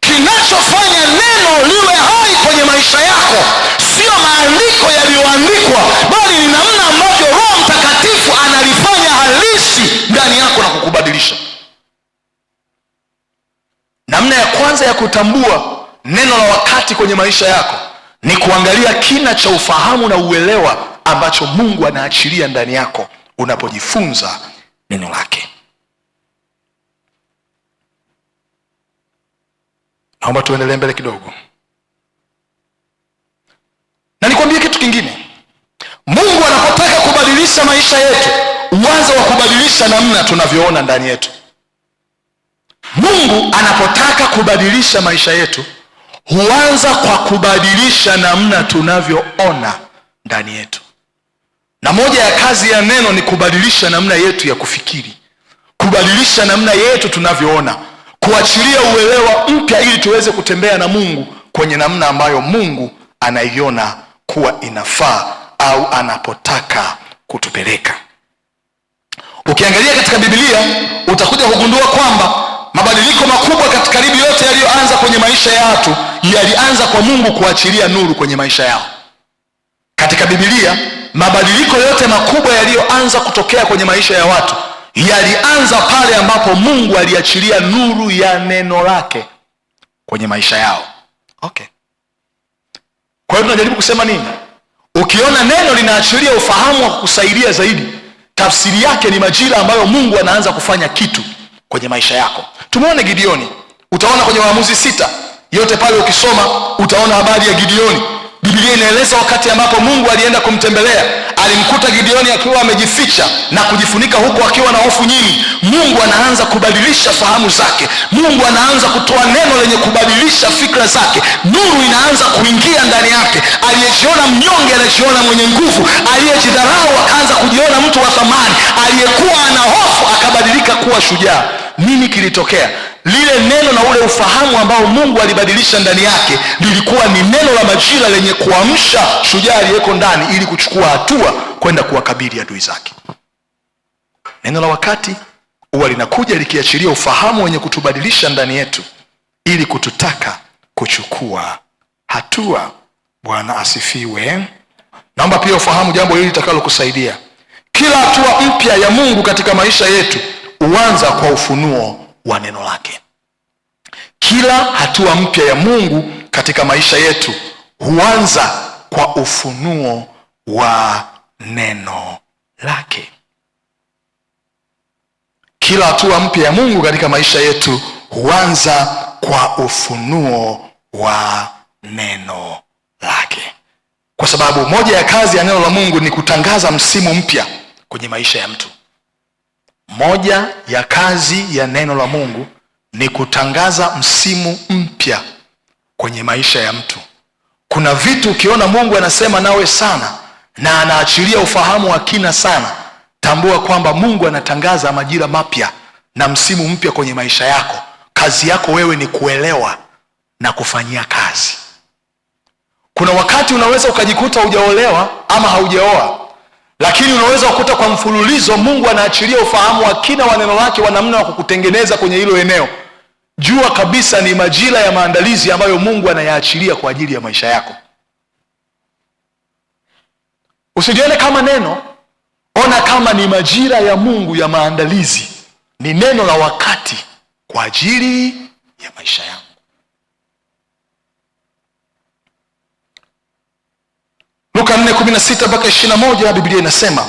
Kinachofanya neno liwe hai kwenye maisha yako sio maandiko yaliyoandikwa, bali ni namna ambavyo Roho Mtakatifu analifanya halisi ndani yako na kukubadilisha. Namna ya kwanza ya kutambua neno la wakati kwenye maisha yako ni kuangalia kina cha ufahamu na uelewa ambacho Mungu anaachilia ndani yako unapojifunza neno lake. Naomba tuendelee mbele kidogo. Na nikwambie kitu kingine. Mungu anapotaka kubadilisha maisha yetu, uanze wa kubadilisha namna tunavyoona ndani yetu. Mungu anapotaka kubadilisha maisha yetu, huanza kwa kubadilisha namna tunavyoona ndani yetu. Na moja ya kazi ya neno ni kubadilisha namna yetu ya kufikiri, kubadilisha namna yetu tunavyoona, kuachilia uelewa mpya ili tuweze kutembea na Mungu kwenye namna ambayo Mungu anaiona kuwa inafaa au anapotaka kutupeleka. Ukiangalia katika Biblia utakuja kugundua kwamba mabadiliko makubwa katika karibu yote yaliyoanza kwenye maisha ya watu yalianza kwa Mungu kuachilia nuru kwenye maisha yao. Katika Biblia, mabadiliko yote makubwa yaliyoanza kutokea kwenye maisha ya watu yalianza pale ambapo Mungu aliachilia nuru ya neno lake kwenye maisha yao. Okay. Kwa hiyo tunajaribu kusema nini? Ukiona neno linaachilia ufahamu wa kukusaidia zaidi, tafsiri yake ni majira ambayo Mungu anaanza kufanya kitu kwenye maisha yako. Tumeona Gideoni. Utaona kwenye Waamuzi 6 yote pale ukisoma utaona habari ya Gideoni. Biblia inaeleza wakati ambapo Mungu alienda kumtembelea, alimkuta Gideoni akiwa amejificha na kujifunika huko akiwa na hofu nyingi. Mungu anaanza kubadilisha fahamu zake. Mungu anaanza kutoa neno lenye kubadilisha fikra zake. Nuru inaanza kuingia ndani yake. Aliyejiona mnyonge anajiona mwenye nguvu. Aliyejidharau akaanza kujiona mtu wa thamani. Aliyekuwa ana hofu akabadilika kuwa shujaa. Nini kilitokea? Lile neno na ule ufahamu ambao Mungu alibadilisha ndani yake lilikuwa ni neno la majira lenye kuamsha shujaa aliyeko ndani ili kuchukua hatua kwenda kuwakabili adui zake. Neno la wakati huwa linakuja likiachilia ufahamu wenye kutubadilisha ndani yetu ili kututaka kuchukua hatua. Bwana asifiwe. Naomba pia ufahamu jambo hili litakalo kusaidia. Kila hatua mpya ya Mungu katika maisha yetu huanza kwa ufunuo wa neno lake. Kila hatua mpya ya Mungu katika maisha yetu huanza kwa ufunuo wa neno lake. Kila hatua mpya ya Mungu katika maisha yetu huanza kwa ufunuo wa neno lake. Kwa sababu moja ya kazi ya neno la Mungu ni kutangaza msimu mpya kwenye maisha ya mtu. Moja ya kazi ya neno la Mungu ni kutangaza msimu mpya kwenye maisha ya mtu. Kuna vitu ukiona Mungu anasema nawe sana na anaachilia ufahamu wa kina sana, tambua kwamba Mungu anatangaza majira mapya na msimu mpya kwenye maisha yako. Kazi yako wewe ni kuelewa na kufanyia kazi. Kuna wakati unaweza ukajikuta hujaolewa ama haujaoa, lakini unaweza kukuta kwa mfululizo Mungu anaachilia ufahamu wa kina wa neno lake wa namna wa kukutengeneza kwenye hilo eneo. Jua kabisa ni majira ya maandalizi ambayo Mungu anayaachilia kwa ajili ya maisha yako. Usijione kama neno, ona kama ni majira ya Mungu ya maandalizi. Ni neno la wakati kwa ajili ya maisha yangu. Luka 4:16 mpaka 21 Biblia inasema,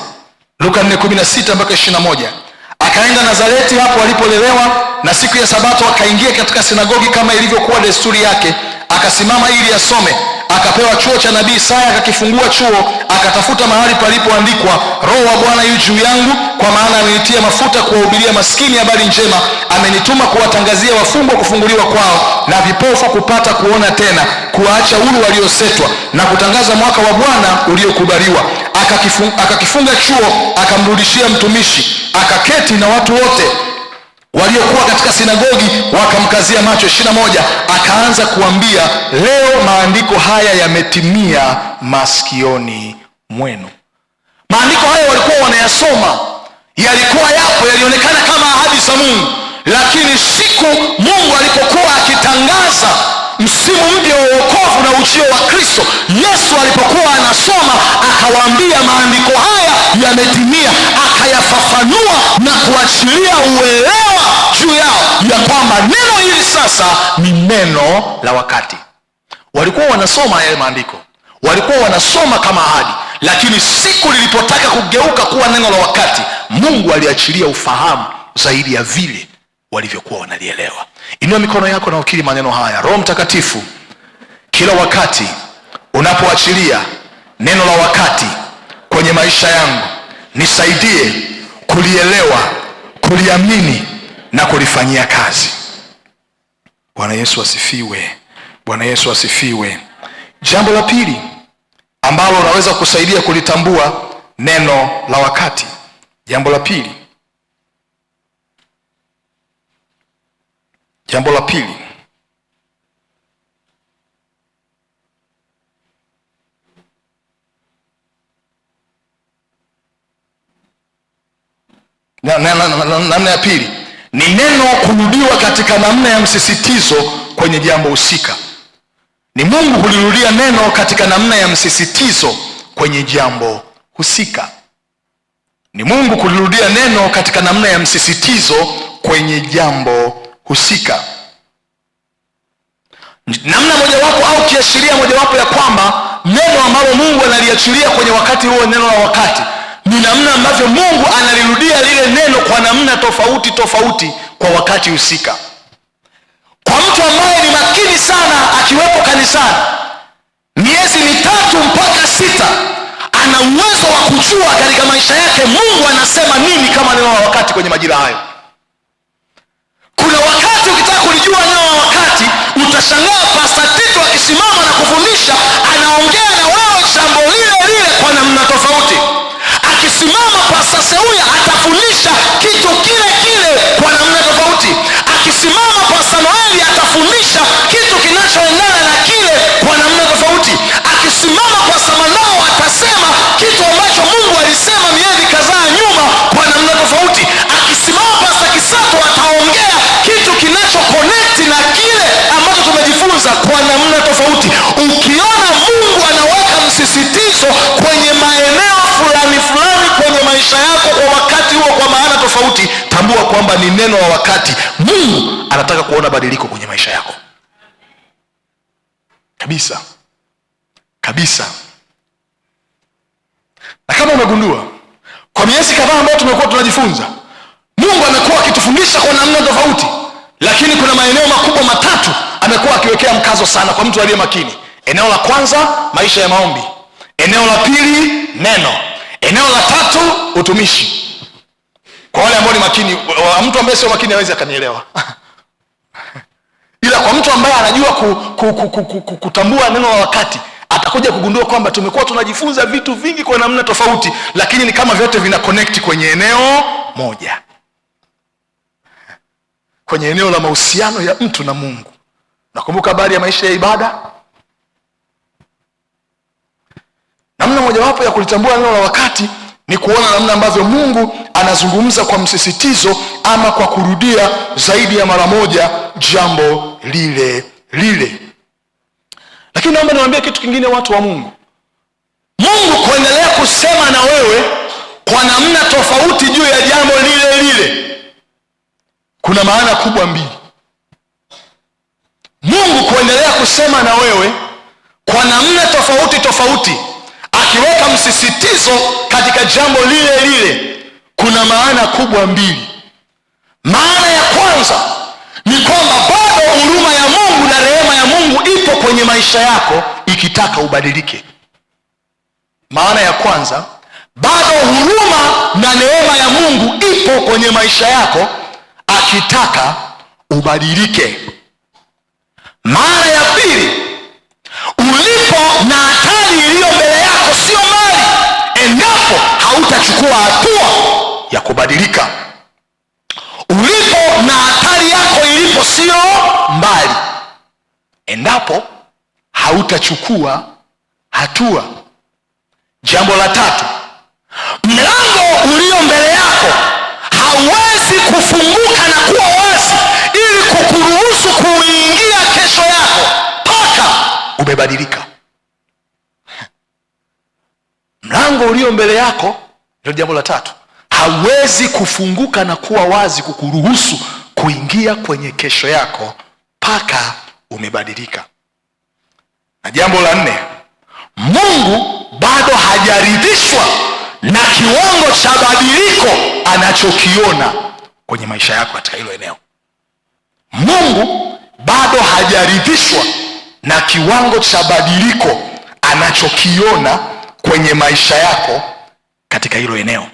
Luka 4:16 mpaka 21, akaenda Nazareti hapo alipolelewa, na siku ya Sabato akaingia katika sinagogi kama ilivyokuwa desturi yake, akasimama ili asome. Akapewa chuo cha nabii Isaya, akakifungua chuo, akatafuta mahali palipoandikwa, Roho wa Bwana yu juu yangu, kwa maana amenitia mafuta kuwahubiria maskini habari njema, amenituma kuwatangazia wafungwa kufunguliwa kwao, na vipofu kupata kuona tena, kuwaacha huru waliosetwa, na kutangaza mwaka wa Bwana uliokubaliwa. Akakifunga chuo, akamrudishia mtumishi, akaketi na watu wote waliokuwa katika sinagogi wakamkazia macho. 21, akaanza kuambia, leo maandiko haya yametimia masikioni mwenu. Maandiko haya walikuwa wanayasoma, yalikuwa yapo, yalionekana kama ahadi za Mungu, lakini siku Mungu alipokuwa akitangaza msimu mpya wa wokovu na ujio wa Kristo, Yesu alipokuwa anasoma akawaambia maandiko haya yametimia, akayafafanua na kuachilia uelewa juu yao ya kwamba neno hili sasa ni neno la wakati. Walikuwa wanasoma yale maandiko, walikuwa wanasoma kama ahadi, lakini siku lilipotaka kugeuka kuwa neno la wakati, Mungu aliachilia ufahamu zaidi ya vile walivyokuwa wanalielewa. Inua mikono yako na ukiri maneno haya. Roho Mtakatifu, kila wakati unapoachilia neno la wakati kwenye maisha yangu, nisaidie kulielewa, kuliamini na kulifanyia kazi. Bwana Yesu asifiwe. Bwana Yesu asifiwe. Jambo la pili ambalo unaweza kusaidia kulitambua neno la wakati. Jambo la pili. Jambo la pili. Namna ya pili ni neno kurudiwa katika namna ya msisitizo kwenye jambo husika. ni Mungu kulirudia neno katika namna ya msisitizo kwenye jambo husika. Ni Mungu kulirudia neno katika namna ya msisitizo kwenye jambo husika. Namna mojawapo au kiashiria mojawapo ya kwamba neno ambalo Mungu analiachilia kwenye wakati huo, neno la wakati, ni namna ambavyo Mungu analirudia lile neno kwa namna tofauti tofauti kwa wakati husika. Kwa mtu ambaye ni makini sana akiwepo kanisani miezi 3 mpaka 6, ana uwezo wa kujua katika maisha yake Mungu anasema nini kama neno la wakati kwenye majira hayo. Kuna wakati ukitaka kulijua neno la wakati, utashangaa Pastor Tito akisimama na kufundisha, anaongea na wewe jambo lile lile kwa namna tofauti. Akisimama Pastor Seuya atafundisha kitu kile kile kwa namna tofauti. Akisimama Pastor Noeli atafundisha kitu kinachoendana na kile kwa namna tofauti. Akisimama Pastor Manao atasema kitu ambacho Mungu alisema miezi kadhaa nyuma kwa namna tofauti. Akisimama Pastor Kisato ataongea kitu kinacho connect na kile ambacho tumejifunza kwa namna tofauti. Ukiona Mungu anaweka msisitizo kwenye maeneo fulani fulani kwenye maisha yako kwa wakati huo kwa maana tofauti, tambua kwamba ni neno la wakati. Mungu anataka kuona badiliko kwenye maisha yako kabisa kabisa. Na kama umegundua kwa miezi kadhaa ambayo tumekuwa tunajifunza, Mungu amekuwa akitufundisha kwa namna tofauti, lakini kuna maeneo makubwa matatu amekuwa akiwekea mkazo sana kwa mtu aliye makini. Eneo la kwanza, maisha ya maombi. Eneo la pili, neno. Eneo la tatu, utumishi. Kwa wale ambao ni makini, mtu ambaye sio makini hawezi akanielewa. Ila kwa mtu ambaye anajua kutambua neno la wakati, atakuja kugundua kwamba tumekuwa tunajifunza vitu vingi kwa namna tofauti, lakini ni kama vyote vina connect kwenye eneo moja, kwenye eneo la mahusiano ya mtu na Mungu. Nakumbuka habari ya maisha ya ibada. Namna mojawapo ya kulitambua neno la wakati ni kuona namna ambavyo Mungu anazungumza kwa msisitizo ama kwa kurudia zaidi ya mara moja jambo lile lile. Lakini naomba niwaambie kitu kingine, watu wa Mungu. Mungu kuendelea kusema na wewe kwa namna tofauti juu ya jambo lile lile, kuna maana kubwa mbili. Mungu kuendelea kusema na wewe kwa namna tofauti tofauti, akiweka msisitizo katika jambo lile lile, kuna maana kubwa mbili. Maana ya kwanza ni kwamba bado huruma ya Mungu na rehema ya Mungu ipo kwenye maisha yako ikitaka ubadilike. Maana ya kwanza, bado huruma na neema ya Mungu ipo kwenye maisha yako akitaka ubadilike. Maana ya pili, ulipo na hatari iliyo mbele yako sio mbali endapo hautachukua hatua ya kubadilika. Ulipo na hatari yako ilipo sio mbali endapo hautachukua hatua. Jambo la tatu, mlango ulio mbele yako hauwezi kufunguka na kuwa wazi ili kukuruhusu kuingia kesho yako mpaka umebadilika. Mlango ulio mbele yako, ndio jambo la tatu, hauwezi kufunguka na kuwa wazi kukuruhusu kuingia kwenye kesho yako mpaka umebadilika. Na jambo la nne, Mungu bado hajaridhishwa na kiwango cha badiliko anachokiona kwenye maisha yako katika hilo eneo. Mungu bado hajaridhishwa na kiwango cha badiliko anachokiona kwenye maisha yako katika hilo eneo.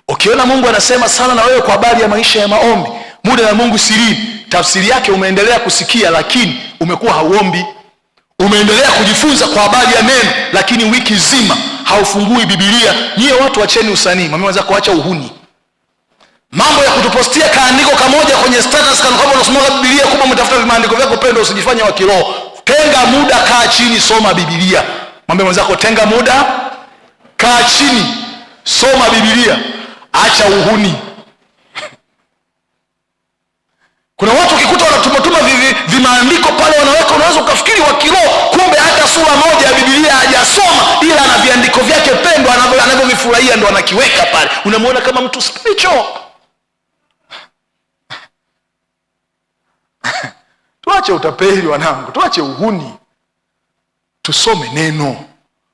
Ukiona Mungu anasema sana na wewe kwa habari ya maisha ya maombi, muda na Mungu sirini, tafsiri yake umeendelea kusikia lakini umekuwa hauombi. Umeendelea kujifunza kwa habari ya neno lakini wiki zima haufungui Biblia. Nyie watu wacheni usanii, mmeanza kuacha uhuni. Mambo ya kutupostia kaandiko kamoja kwenye status kana kwamba unasoma Biblia, kumbe umetafuta maandiko vyako pendwa, usijifanye wa kiroho. Tenga muda, kaa chini, soma Biblia. Mwambie mwenzako, tenga muda, kaa chini, soma Biblia. Acha uhuni. Kuna watu ukikuta wanatumatuma vimaandiko pale wanaweka, unaweza unaweza ukafikiri wa kiroho, kumbe hata sura moja ya Biblia hajasoma, ila ana viandiko vyake pendwa anavyovifurahia ndo anakiweka pale. Unamwona kama mtu spiritual. Tuache utapeli wanangu, tuache uhuni, tusome neno.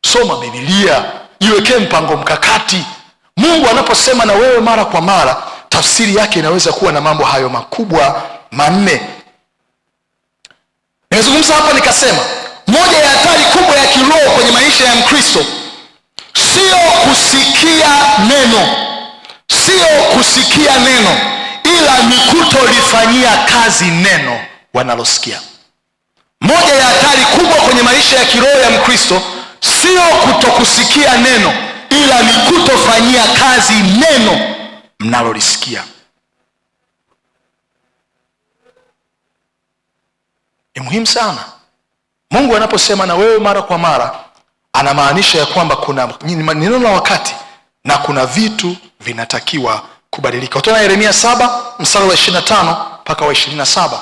Soma Biblia, jiwekee mpango mkakati. Mungu anaposema na wewe mara kwa mara, tafsiri yake inaweza kuwa na mambo hayo makubwa manne. Nimezungumza hapa nikasema, moja ya hatari kubwa ya kiroho kwenye maisha ya Mkristo sio kusikia neno, ila ni kutolifanyia kazi neno wanalosikia. Moja ya hatari kubwa kwenye maisha ya kiroho ya Mkristo sio kutokusikia neno, ila ni kutofanyia kazi neno mnalolisikia. Ni muhimu sana. Mungu anaposema na wewe mara kwa mara, anamaanisha ya kwamba kuna neno la wakati na kuna vitu vinatakiwa kubadilika. Utaona Yeremia 7 mstari wa 25 mpaka wa 27.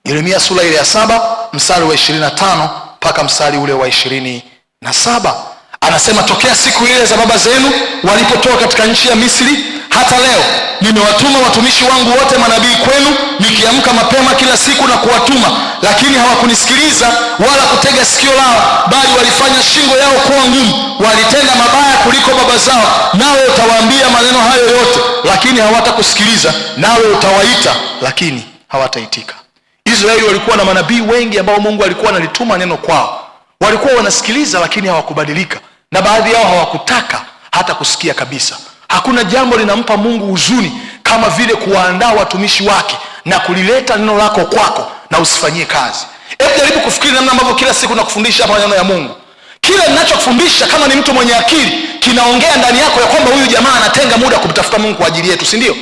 Yeremia sura ile ya 7 mstari wa 25 mpaka mstari ule wa 27. Anasema, tokea siku ile za baba zenu walipotoka katika nchi ya Misri hata leo nimewatuma watumishi wangu wote manabii kwenu, nikiamka mapema kila siku na kuwatuma, lakini hawakunisikiliza wala kutega sikio lao, bali walifanya shingo yao kuwa ngumu, walitenda mabaya kuliko baba zao. Nawe utawaambia maneno hayo yote, lakini hawatakusikiliza, nawe utawaita, lakini hawataitika. Israeli walikuwa na manabii wengi ambao Mungu alikuwa analituma neno kwao. Walikuwa wanasikiliza lakini hawakubadilika, na baadhi yao hawakutaka hata kusikia kabisa. Hakuna jambo linampa Mungu huzuni kama vile kuwaandaa watumishi wake na kulileta neno lako kwako na usifanyie kazi. Hebu jaribu kufikiri namna ambavyo kila siku nakufundisha hapa maneno ya Mungu. Kila ninachokufundisha, kama ni mtu mwenye akili, kinaongea ndani yako ya kwamba huyu jamaa anatenga muda kumtafuta Mungu kwa ajili yetu, si ndio?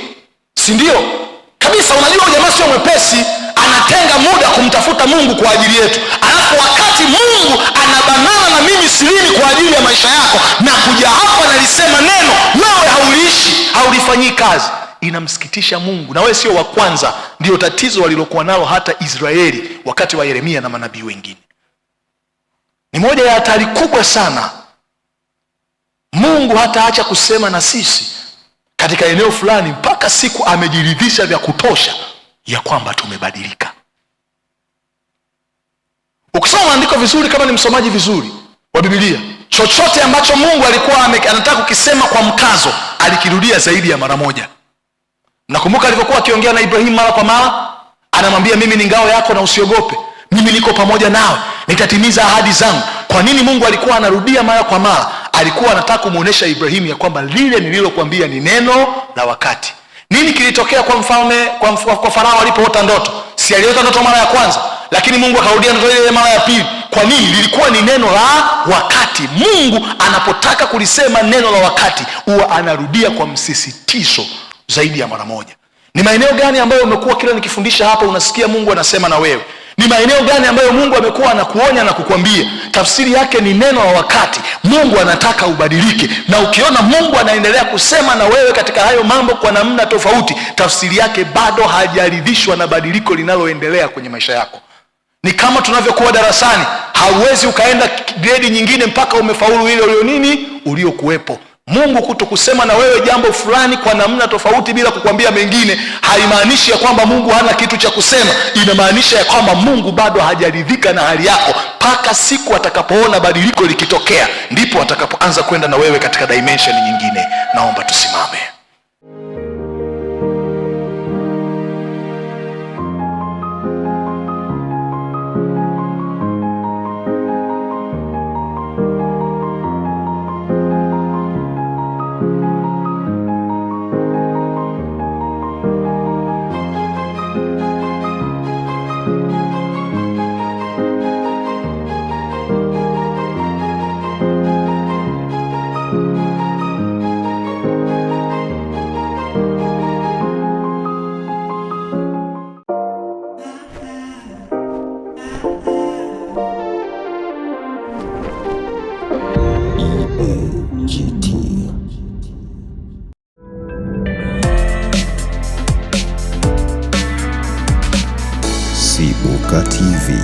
Si ndio? Kabisa. Unajua huyu jamaa sio mwepesi, anatenga muda kumtafuta Mungu kwa ajili yetu. Alafu wakati Mungu anabanana na mimi silini kwa ajili ya maisha yako, na kuja hapa nalisema neno, wewe hauliishi, haulifanyii kazi. Inamsikitisha Mungu. Na wewe sio wa kwanza. Ndio tatizo walilokuwa nalo hata Israeli wakati wa Yeremia na manabii wengine. Ni moja ya hatari kubwa sana. Mungu hataacha kusema na sisi katika eneo fulani mpaka siku amejiridhisha vya kutosha ya kwamba tumebadilika. Ukisoma maandiko vizuri, kama ni msomaji vizuri wa Biblia, chochote ambacho Mungu alikuwa anataka kukisema kwa mkazo, alikirudia zaidi ya mara moja. Nakumbuka alivyokuwa akiongea na Ibrahim mara kwa mara, anamwambia mimi ni ngao yako na usiogope, mimi niko pamoja nawe, nitatimiza ahadi zangu. Kwa nini Mungu alikuwa anarudia mara kwa mara? Alikuwa anataka kumuonesha Ibrahim ya kwamba lile nililokuambia ni neno la wakati. Nini kilitokea kwa mfalme kwa Farao alipoota ndoto? Si aliota ndoto mara ya kwanza, lakini Mungu akarudia ndoto ile mara ya pili. Kwa nini? Lilikuwa ni neno la wakati. Mungu anapotaka kulisema neno la wakati, huwa anarudia kwa msisitizo zaidi ya mara moja. Ni maeneo gani ambayo umekuwa kila nikifundisha hapa unasikia Mungu anasema na wewe? Ni maeneo gani ambayo Mungu amekuwa anakuonya na kukwambia tafsiri yake ni neno la wakati? Mungu anataka ubadilike. Na ukiona Mungu anaendelea kusema na wewe katika hayo mambo kwa namna tofauti, tafsiri yake bado hajaridhishwa na badiliko linaloendelea kwenye maisha yako. Ni kama tunavyokuwa darasani, hauwezi ukaenda grade nyingine mpaka umefaulu ile uliokuwepo. Mungu kutokusema na wewe jambo fulani kwa namna tofauti bila kukwambia mengine, haimaanishi ya kwamba Mungu hana kitu cha kusema. Inamaanisha ya kwamba Mungu bado hajaridhika na hali yako, mpaka siku atakapoona badiliko likitokea, ndipo atakapoanza kwenda na wewe katika dimension nyingine. Naomba tusimame. Sibuka TV.